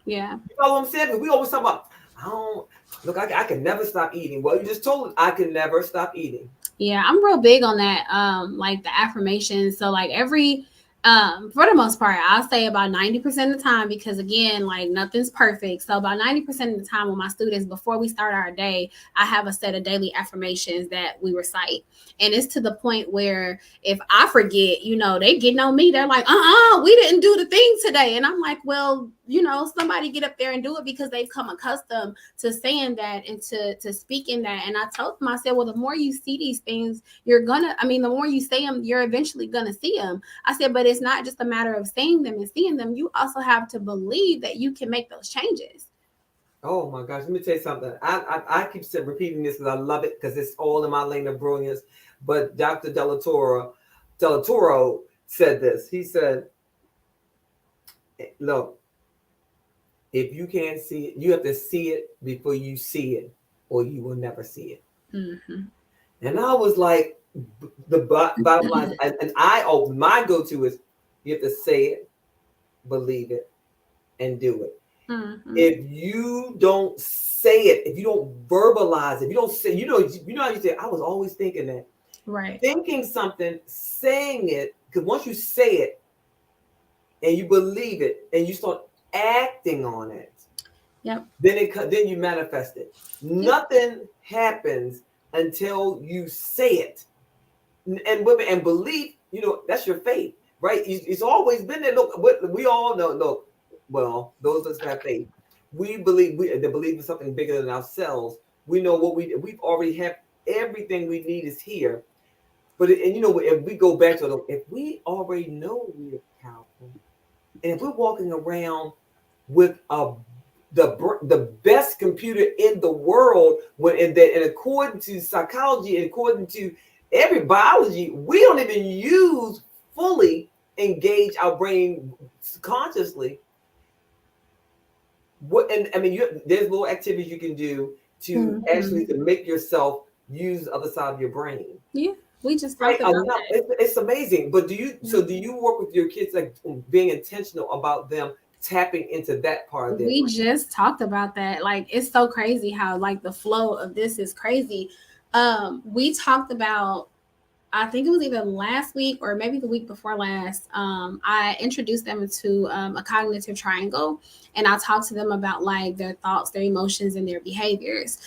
S3: Yeah.
S1: You know what I'm saying? We always talk about, I can never stop eating. Well, you just told us I can never stop eating.
S3: Yeah, I'm real big on that. Like the affirmations. So like for the most part, I'll say about 90% of the time, because again, like nothing's perfect. So about 90% of the time with my students, before we start our day, I have a set of daily affirmations that we recite. And it's to the point where if I forget, they getting on me. They're like, we didn't do the thing today. And I'm like, well, somebody get up there and do it, because they've come accustomed to saying that and to speaking that. And I told them, I said, well, the more you see these things, the more you say them, you're eventually going to see them. I said, but it's not just a matter of saying them and seeing them. You also have to believe that you can make those changes.
S1: Oh my gosh, let me tell you something. I keep repeating this because I love it, because it's all in my lane of brilliance. But Dr. Delatoro said this. He said, look, if you can't see it, you have to see it before you see it, or you will never see it.
S3: Mm-hmm.
S1: And I was like, the bottom line, my go-to is you have to say it, believe it, and do it.
S3: Mm-hmm.
S1: If you don't say it, if you don't verbalize it, if you don't say, you know how you say, I was always thinking that.
S3: Right.
S1: Thinking something, saying it, because once you say it and you believe it and you start acting on it,
S3: yep,
S1: then you manifest it. Yep. Nothing happens until you say it. And belief, that's your faith, right? It's always been there. Look, we all know. Look, well, those of us who have faith, we believe in something bigger than ourselves. We know what we've already have. Everything we need is here. But if we go back to if we already know we're powerful, and if we're walking around with the best computer in the world, and according to psychology and according to every biology, we don't even fully engage our brain consciously. There's little activities you can do to actually to make yourself use the other side of your brain.
S3: Yeah, we just talked about that.
S1: It's amazing. But do you work with your kids, like being intentional about them tapping into that part of their brain?
S3: Just talked about that. Like, it's so crazy how like the flow of this is crazy. We talked about, I think it was either last week or maybe the week before last, I introduced them to a cognitive triangle, and I talked to them about like their thoughts, their emotions, and their behaviors,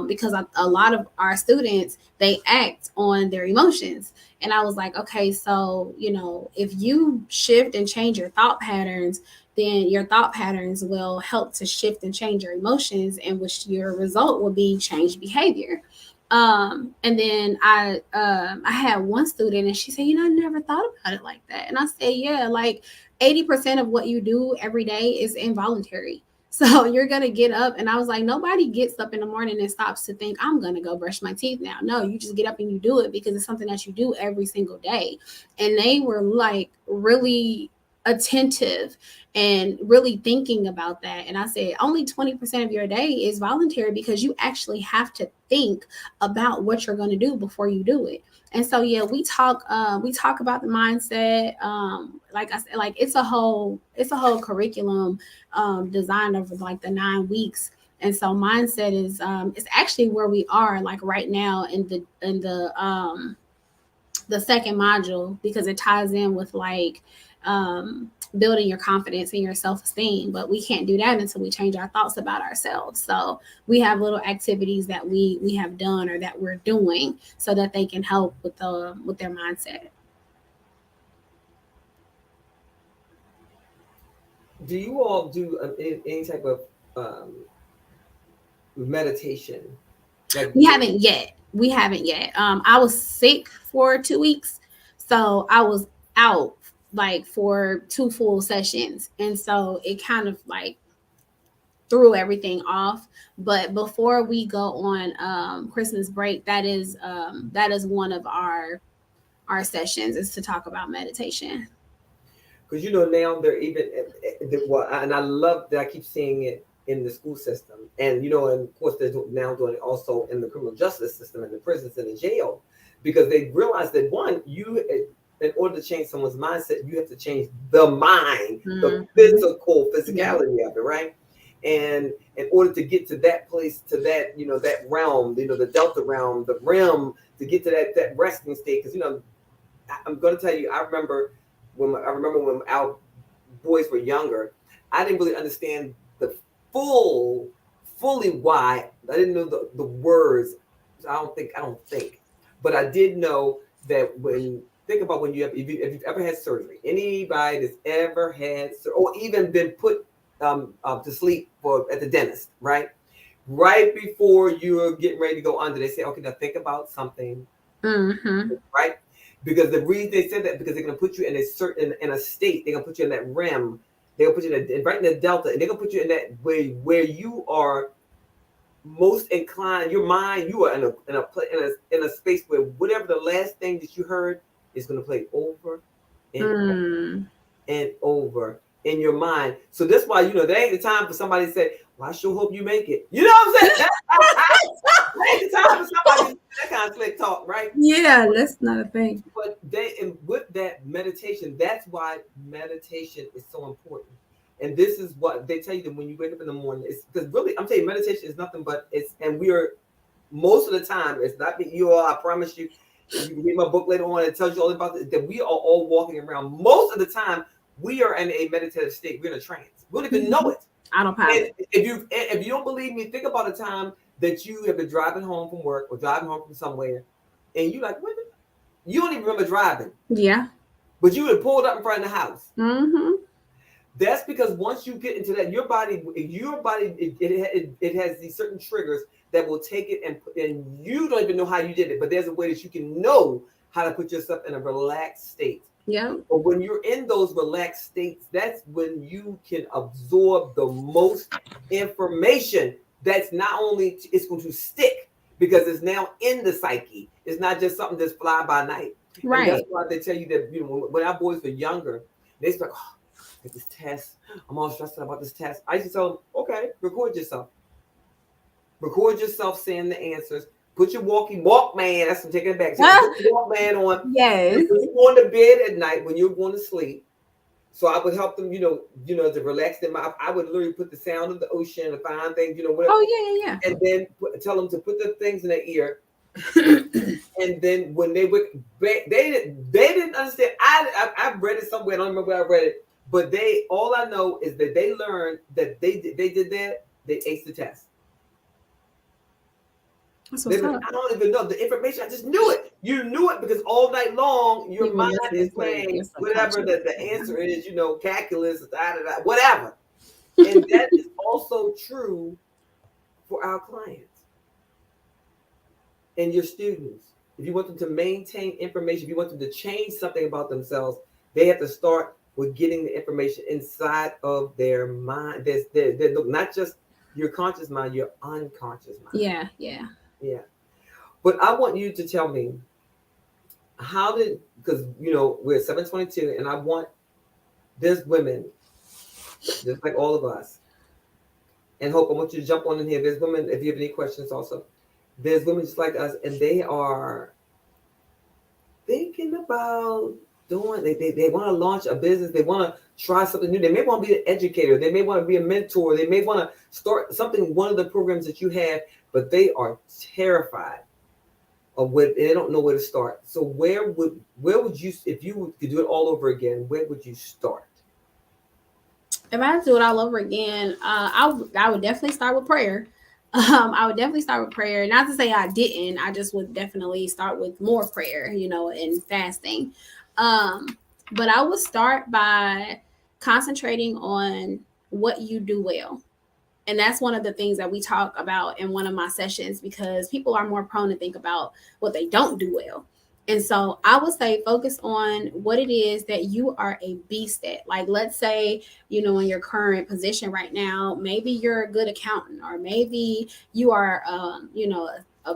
S3: because a lot of our students, they act on their emotions. And I was like, okay, so, if you shift and change your thought patterns, then your thought patterns will help to shift and change your emotions, and which your result will be changed behavior. And then I had one student, and she said, I never thought about it like that. And I said, yeah, like 80% of what you do every day is involuntary. So you're going to get up. And I was like, nobody gets up in the morning and stops to think, I'm going to go brush my teeth now. No, you just get up and you do it because it's something that you do every single day. And they were like really attentive and really thinking about that. And I said, only 20% of your day is voluntary, because you actually have to think about what you're going to do before you do it. And so, yeah, we talk about the mindset. Like I said, like it's a whole curriculum designed over like the 9 weeks. And so mindset is it's actually where we are like right now in the second module, because it ties in with like building your confidence and your self-esteem. But we can't do that until we change our thoughts about ourselves. So we have little activities that we have done or that we're doing so that they can help with their mindset.
S1: Do you all do any type of meditation? Like,
S3: we haven't yet. I was sick for 2 weeks, so I was out like for 2 full sessions, and so it kind of like threw everything off. But before we go on Christmas break, that is one of our sessions, is to talk about meditation.
S1: Because now they're even and I love that I keep seeing it in the school system, and and of course they're now doing it also in the criminal justice system, in the prisons and the jail, because they realize that one, in order to change someone's mindset, you have to change the mind, the physicality of it, right? And in order to get to that place, to that that realm, the delta realm, the realm, to get to that resting state, because I'm going to tell you, I remember when our boys were younger, I didn't really understand the fully why. I didn't know the words. I don't think, but I did know that think about when if you've ever had surgery, anybody that's ever had or even been put to sleep at the dentist, right? Right before you're getting ready to go under, they say, okay, now think about something, right? Because the reason they said that, because they're going to put you in a state, they're going to put you in that REM, they're going to put you right in the delta, and they're going to put you in that way where you are most inclined, your mind, you are in a space where whatever the last thing that you heard is going to play over and over and over in your mind. So that's why there ain't the time for somebody to say, well, I sure hope you make it. You know what I'm saying? There ain't the time for somebody to say that kind of slick talk, right?
S3: Yeah, that's not a thing.
S1: But with that meditation, that's why meditation is so important. And this is what they tell you, that when you wake up in the morning, it's because really, I'm telling you, meditation is nothing but and we are, most of the time, it's not that you all, I promise you, you can read my book later on, it tells you all about it, that we are all walking around. Most of the time, we are in a meditative state. We're in a trance. We don't even know it.
S3: Autopilot.
S1: If you don't believe me, think about a time that you have been driving home from work or driving home from somewhere, and you're like, wait a minute. You don't even remember driving.
S3: Yeah.
S1: But you would pulled up in front of the house.
S3: Mm-hmm.
S1: That's because once you get into that, your body, it has these certain triggers that will take it, and you don't even know how you did it, but there's a way that you can know how to put yourself in a relaxed state.
S3: Yeah.
S1: But when you're in those relaxed states, that's when you can absorb the most information. That's not only it's going to stick, because it's now in the psyche. It's not just something that's fly by night.
S3: Right.
S1: And that's why they tell you that when our boys were younger, they like, oh, get this test. I'm all stressed out about this test. I used to tell them, okay, record yourself. Record yourself saying the answers. Put your Walkman. That's I'm taking it back. So put your Walkman on.
S3: Yes.
S1: When you're going to bed at night, when you're going to sleep. So I would help them, to relax them. I would literally put the sound of the ocean, the fine things, whatever.
S3: Oh yeah.
S1: And then tell them to put the things in their ear. And then when they didn't understand. I read it somewhere. I don't remember where I read it. But all I know is that they learned that they did that. They aced the test. I don't even know the information. I just knew it. You knew it because all night long your mind is playing whatever the answer is. Calculus, whatever. And that is also true for our clients and your students. If you want them to maintain information, if you want them to change something about themselves, they have to start with getting the information inside of their mind. They're not just your conscious mind, your unconscious mind.
S3: Yeah.
S1: But I want you to tell me because we're at 722, and there's women just like all of us. And Hope, I want you to jump on in here. There's women, if you have any questions also. There's women just like us, and they are thinking about doing, they want to launch a business. They want to try something new. They may want to be an educator. They may want to be a mentor. They may want to start something, one of the programs that you have, but they are terrified of they don't know where to start. So where would you, if you could do it all over again, where would you start?
S3: If I had to do it all over again, I would definitely start with prayer. I would definitely start with prayer. Not to say I didn't. I just would definitely start with more prayer, and fasting. But I would start by concentrating on what you do well. And that's one of the things that we talk about in one of my sessions, because people are more prone to think about what they don't do well. And so I would say focus on what it is that you are a beast at. Like, let's say, in your current position right now, maybe you're a good accountant, or maybe you are, a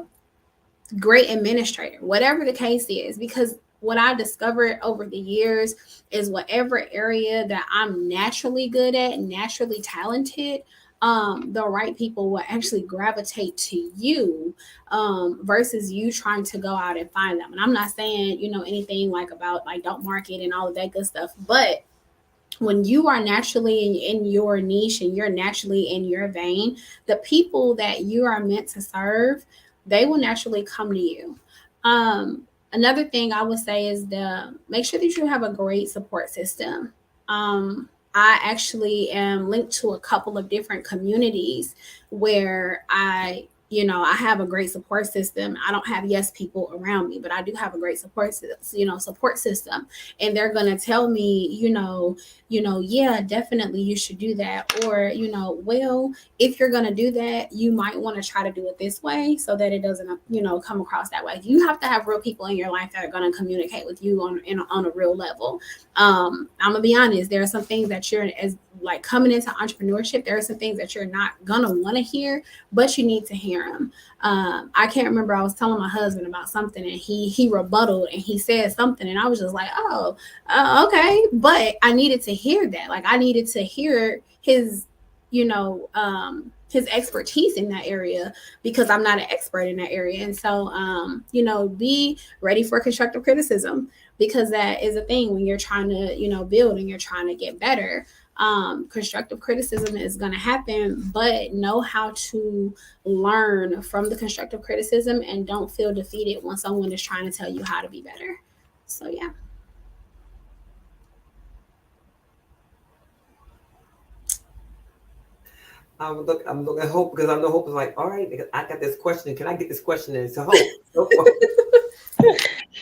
S3: great administrator, whatever the case is. Because what I discovered over the years is whatever area that I'm naturally good at, naturally talented, the right people will actually gravitate to you versus you trying to go out and find them. And I'm not saying, anything like about like don't market and all of that good stuff, but when you are naturally in your niche and you're naturally in your vein, the people that you are meant to serve, they will naturally come to you. Another thing I would say is make sure that you have a great support system. I actually am linked to a couple of different communities where I have a great support system. I don't have yes people around me, but I do have a great support system. And they're going to tell me, yeah, definitely you should do that. Or, well, if you're going to do that, you might want to try to do it this way so that it doesn't, come across that way. You have to have real people in your life that are going to communicate with you on a real level. I'm going to be honest. There are some things that you're like coming into entrepreneurship. There are some things that you're not going to want to hear, but you need to hear them. I can't remember. I was telling my husband about something and he rebutted and he said something and I was just like, oh, okay. But I needed to hear that. Like I needed to hear his expertise in that area because I'm not an expert in that area. And so, be ready for constructive criticism because that is a thing when you're trying to, build and you're trying to get better. Constructive criticism is going to happen, but know how to learn from the constructive criticism and don't feel defeated when someone is trying to tell you how to be better. So, yeah.
S1: I'm looking at Hope because I know Hope is like, all right, I got this question. Can I get this question in? So Hope.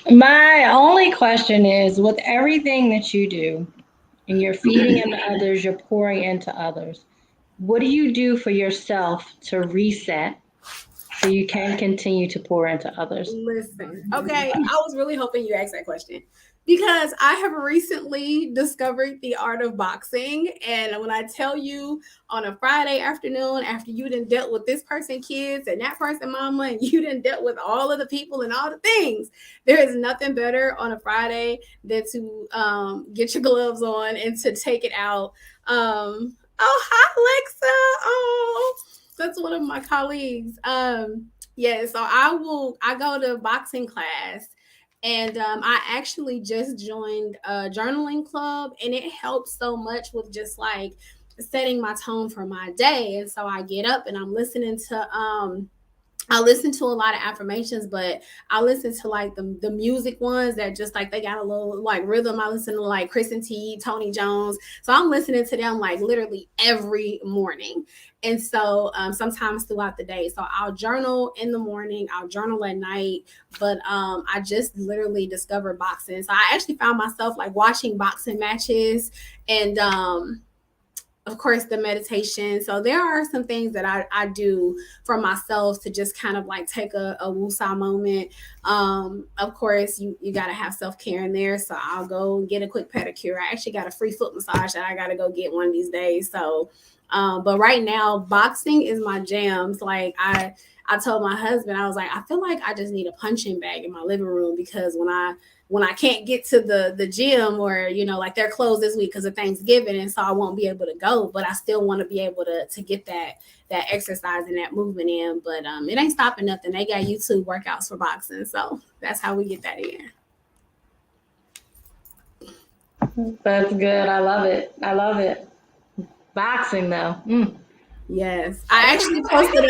S2: My only question is, with everything that you do and you're feeding into others, you're pouring into others, what do you do for yourself to reset so you can continue to pour into others?
S3: Listen, okay, I was really hoping you asked that question because I have recently discovered the art of boxing. And when I tell you on a Friday afternoon, after you done dealt with this person kids and that person mama, and you done dealt with all of the people and all the things, there is nothing better on a Friday than to get your gloves on and to take it out. Oh, hi, Alexa. Oh, that's one of my colleagues. Yeah, so I go to boxing class and I actually just joined a journaling club and it helps so much with just like setting my tone for my day. And so I get up and I'm listening to I listen to a lot of affirmations, but I listen to like the music ones that just like they got a little like rhythm. I listen to like Kristen T, Tony Jones. So I'm listening to them like literally every morning. And so sometimes throughout the day. So I'll journal in the morning, I'll journal at night, but I just literally discovered boxing. So I actually found myself like watching boxing matches and of course the meditation. So there are some things that I do for myself to just kind of like take a woosah moment. Of course you got to have self-care in there. So I'll go get a quick pedicure. I actually got a free foot massage that I got to go get one of these days. So, but right now boxing is my jams. Like I told my husband, I was like, I feel like I just need a punching bag in my living room because when I can't get to the gym or, like they're closed this week because of Thanksgiving. And so I won't be able to go, but I still want to be able to get that exercise and that movement in. But it ain't stopping nothing. They got YouTube workouts for boxing. So that's how we get that in.
S2: That's good. I love it. Boxing though.
S3: Yes. I actually posted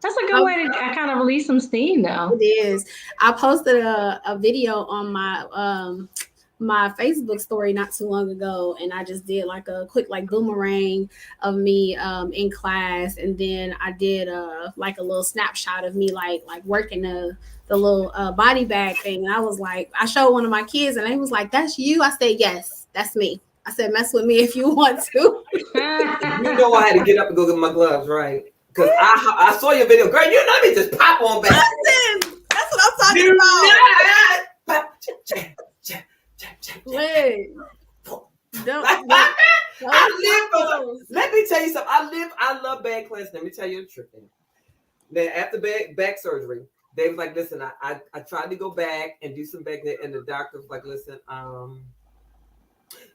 S2: that's a good way to kind of release some steam though.
S3: It is. I posted a video on my Facebook story not too long ago, and I just did like a quick like boomerang of me in class, and then I did like a little snapshot of me like working the little body bag thing. And I was like, I showed one of my kids, and they was like, "That's you?" I said, "Yes, that's me." I said, "Mess with me if you want to."
S1: I had to get up and go get my gloves, right? Because I saw your video, girl. You know me just pop on back.
S3: Listen, that's what I'm talking about.
S1: Let me tell you something. I love back cleansing. Let me tell you the truth. Then after back surgery, they was like, listen, I tried to go back and do some back, and the doctor was like,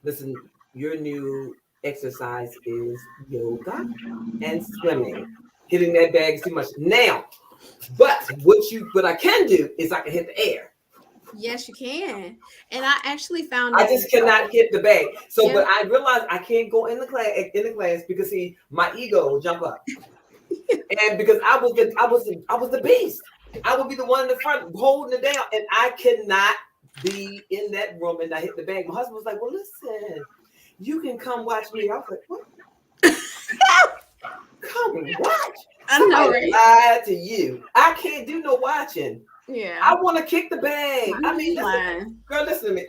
S1: listen, you're new. exercise is yoga and swimming. Hitting that bag is too much. Now, but what I can do is I can hit the air.
S3: Yes, you can. And I actually found
S1: I
S3: out
S1: just cannot hit the bag. So,
S3: Yeah.
S1: but I realized I can't go in the class because see, my ego will jump up, and because I was the beast. I would be the one in the front holding it down, and I cannot be in that room and not hit the bag. My husband was like, "Well, listen, you can come watch me." I was like, "What? Come watch?"
S3: I know,
S1: Somebody
S3: right?
S1: lied to you. I can't do no watching.
S3: Yeah.
S1: I want to kick the bag. I mean, listen,
S3: Lying.
S1: girl, listen to me.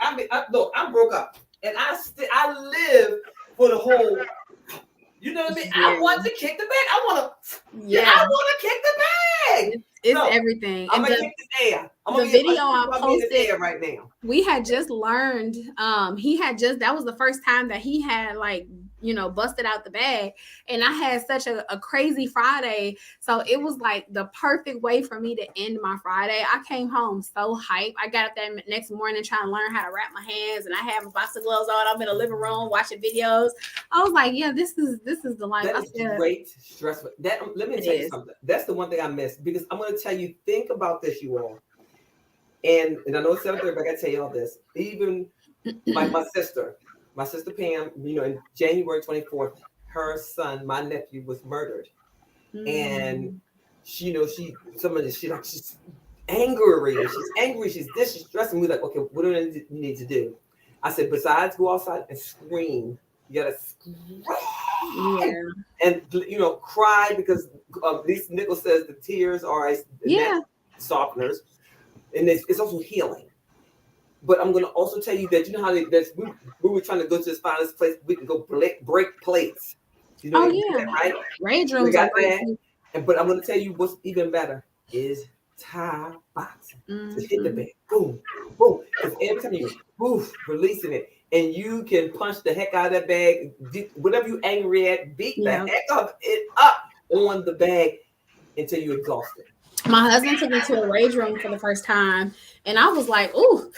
S1: Look, I'm broke up, and I live for the whole. You know what I mean? I
S3: Yeah.
S1: want to kick the bag. I want
S3: Yeah.
S1: to kick the bag.
S3: It's
S1: So,
S3: everything.
S1: I'm
S3: And
S1: gonna kick the air. I'm
S3: the
S1: gonna be
S3: video I
S1: I'm in the
S3: posted-
S1: air right now.
S3: we had just learned, that was the first time that he had like, busted out the bag. And I had such a crazy Friday. So it was like the perfect way for me to end my Friday. I came home so hyped. I got up that next morning trying to learn how to wrap my hands, and I had my boxing gloves on. I'm in the living room watching videos. I was like, yeah, this is the life.
S1: That is great stress. Let me tell you something. That's the one thing I missed, because I'm going to tell you, think about this, you all. And I know it's 7:30, but I got to tell you all this. Even like my sister Pam, in January 24th, her son, my nephew, was murdered. And she's angry. She's angry. She's this. She's stressing. We're like, okay, what do we need to do? I said, besides go outside and scream, you gotta scream and cry, because Lisa Nichols says the tears are softeners, and it's also healing. But I'm gonna also tell you that how we were trying to go to this finest place we can go break plates. That, right?
S3: Rage rooms are great.
S1: But I'm gonna tell you what's even better is Thai boxing. To hit the bag, boom, boom. Because every time you releasing it, and you can punch the heck out of that bag, whatever you angry at, beat the heck of it up on the bag until you're exhausted.
S3: My husband took me to a rage room for the first time, and I was like, "Ooh,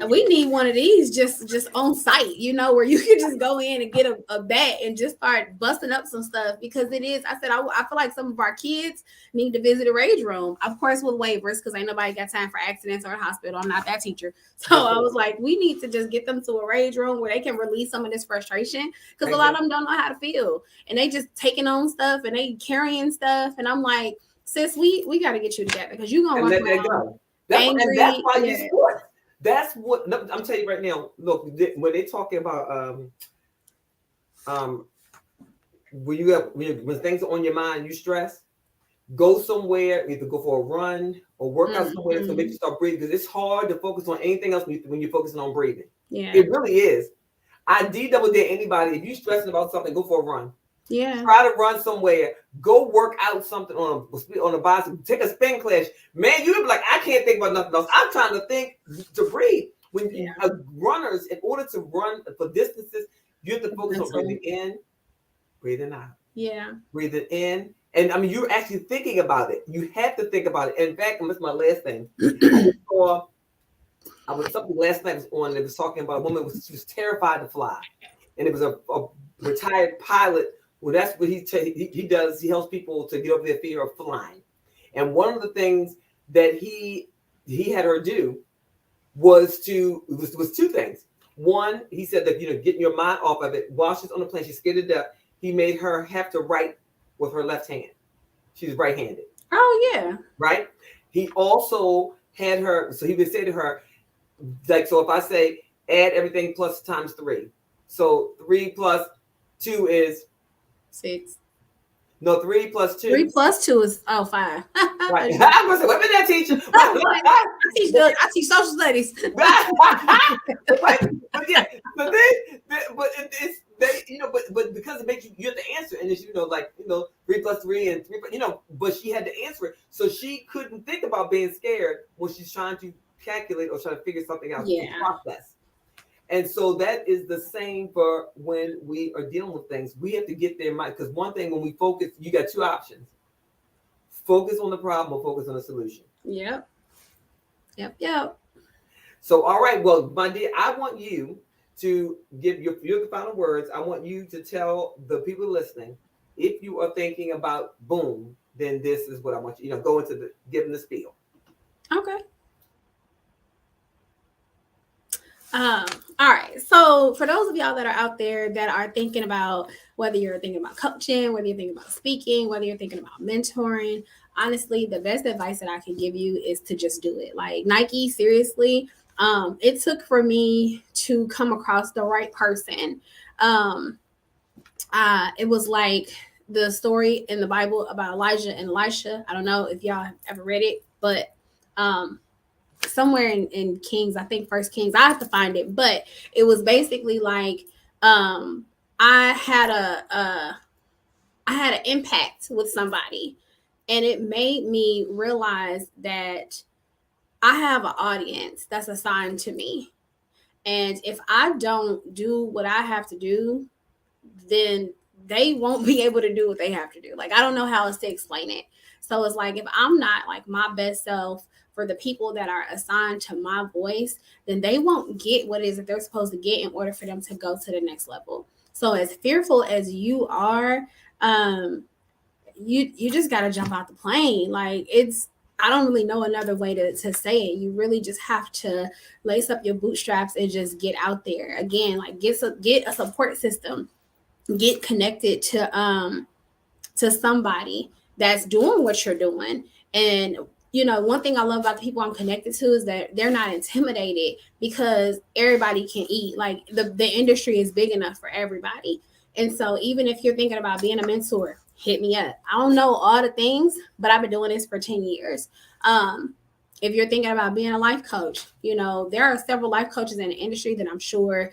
S3: we need one of these just on site, where you can just go in and get a bat and just start busting up some stuff." Because it is, I said, I feel like some of our kids need to visit a rage room, of course, with waivers, because ain't nobody got time for accidents or a hospital. I'm not that teacher, so I was like, we need to just get them to a rage room where they can release some of this frustration, because a lot of them don't know how to feel, and they just taking on stuff and they carrying stuff, and I'm like, sis, we got to get you together, because you're going to walk around angry.
S1: And that's why you sport. That's what I'm telling you right now. Look, when they're talking about when things are on your mind, you stress, go somewhere, either go for a run or work out somewhere to make you start breathing, because it's hard to focus on anything else when you're focusing on breathing.
S3: Yeah,
S1: it really is. I double dare anybody, if you're stressing about something, go for a run.
S3: Yeah.
S1: Try to run somewhere. Go work out something on a bicycle. Take a spin class. Man, you'd be like, I can't think about nothing else. I'm trying to think to breathe. When runners, in order to run for distances, you have to focus on breathing in, breathing out.
S3: Yeah.
S1: Breathing in. And I mean, you're actually thinking about it. You have to think about it. In fact, and this is my last thing. I was something last night was on. It was talking about a woman. She was terrified to fly, and it was a retired pilot. Well, that's what he does. He helps people to get over their fear of flying. And one of the things that he had her do was two things. One, he said that getting your mind off of it while she's on the plane, she's scared to death. He made her have to write with her left hand. She's right-handed.
S3: Oh yeah.
S1: Right. He also had her. So he would say to her, like, so if I say add everything plus times 3, so 3 plus 2 is
S3: 6.
S1: No, 3 plus 2.
S3: 3 plus 2 is 5.
S1: Right. I'm gonna say, what did that teacher?
S3: I teach social studies.
S1: But because it makes you have to answer, and it's 3 plus 3 and 3, but she had to answer it, so she couldn't think about being scared when she's trying to calculate or trying to figure something out. Process. And so that is the same for when we are dealing with things. We have to get their mind, because one thing, when we focus, you got 2 options: focus on the problem or focus on the solution.
S3: Yep.
S1: So, all right, well, my dear, I want you to give your final words. I want you to tell the people listening, if you are thinking about boom, then this is what I want you, go into give them the spiel.
S3: Okay. All right. So for those of y'all that are out there that are thinking about whether you're thinking about coaching, whether you're thinking about speaking, whether you're thinking about mentoring, honestly, the best advice that I can give you is to just do it. Like Nike, seriously, it took for me to come across the right person. It was like the story in the Bible about Elijah and Elisha. I don't know if y'all have ever read it, but somewhere in Kings, I think First Kings, I have to find it, but it was basically like I had an impact with somebody, and it made me realize that I have an audience that's assigned to me, and if I don't do what I have to do, then they won't be able to do what they have to do. Like, I don't know how else to explain it. So it's like, if I'm not like my best self for the people that are assigned to my voice, then they won't get what it is that they're supposed to get in order for them to go to the next level. So as fearful as you are, you just got to jump out the plane. Like, I don't really know another way to say it. You really just have to lace up your bootstraps and just get out there. Again, like get a support system, get connected to somebody that's doing what you're doing. And one thing I love about the people I'm connected to is that they're not intimidated, because everybody can eat. Like the industry is big enough for everybody. And so even if you're thinking about being a mentor, hit me up. I don't know all the things, but I've been doing this for 10 years. If you're thinking about being a life coach, there are several life coaches in the industry that I'm sure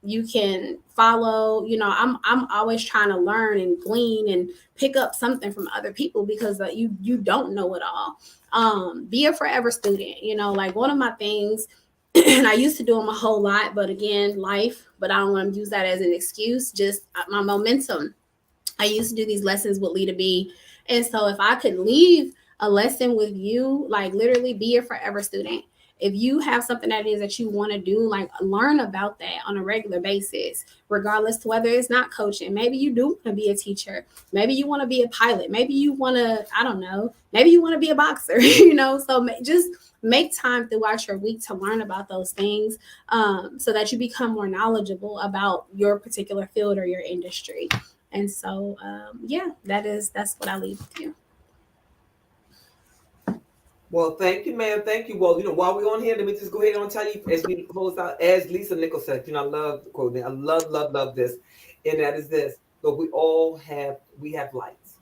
S3: you can follow. I'm always trying to learn and glean and pick up something from other people, because you don't know it all. Be a forever student. Like one of my things, and I used to do them a whole lot, but again, life, but I don't want to use that as an excuse, just my momentum. I used to do these lessons with Lita B. And so if I could leave a lesson with you, like literally be a forever student. If you have something that is that you want to do, like learn about that on a regular basis, regardless to whether it's not coaching. Maybe you do want to be a teacher. Maybe you want to be a pilot. Maybe you want to, I don't know, maybe you want to be a boxer, so just make time throughout your week to learn about those things, so that you become more knowledgeable about your particular field or your industry. And so, that's what I leave with you.
S1: Well, thank you, ma'am. Thank you. Well, while we're on here, let me just go ahead and tell you, as we close out, as Lisa Nichols said, I love the quote. I love this. And that is this. But we have lights.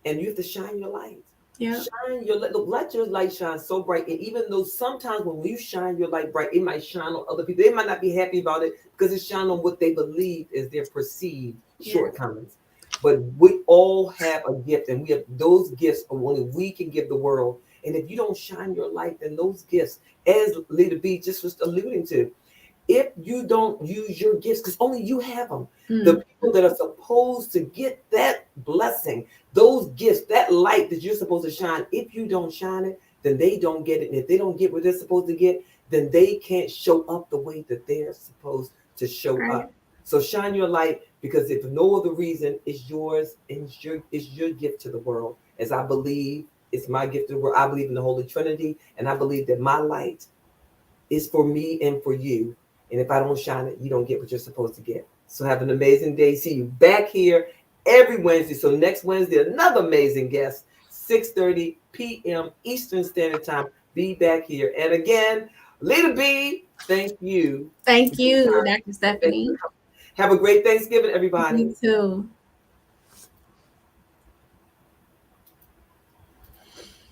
S1: And you have to shine your light.
S3: Yeah.
S1: Shine your light. Look, let your light shine so bright. And even though sometimes when you shine your light bright, it might shine on other people. They might not be happy about it because it's shining on what they believe is their perceived shortcomings. But we all have a gift, and we have those gifts only we can give the world. And if you don't shine your light, then those gifts, as Lita B just was alluding to, if you don't use your gifts, because only you have them, the people that are supposed to get that blessing, those gifts, that light that you're supposed to shine, if you don't shine it, then they don't get it. And if they don't get what they're supposed to get, then they can't show up the way that they're supposed to show up. So shine your light, because if for no other reason, it's yours, and it's your gift to the world. As I believe, it's my gift to the world. I believe in the Holy Trinity, and I believe that my light is for me and for you. And if I don't shine it, you don't get what you're supposed to get. So have an amazing day. See you back here every Wednesday. So next Wednesday, another amazing guest, 6:30 p.m. Eastern Standard Time. Be back here. And again, Lita B, thank you.
S3: Thank you, Dr. Stephanie.
S1: Have a great Thanksgiving, everybody.
S3: You too.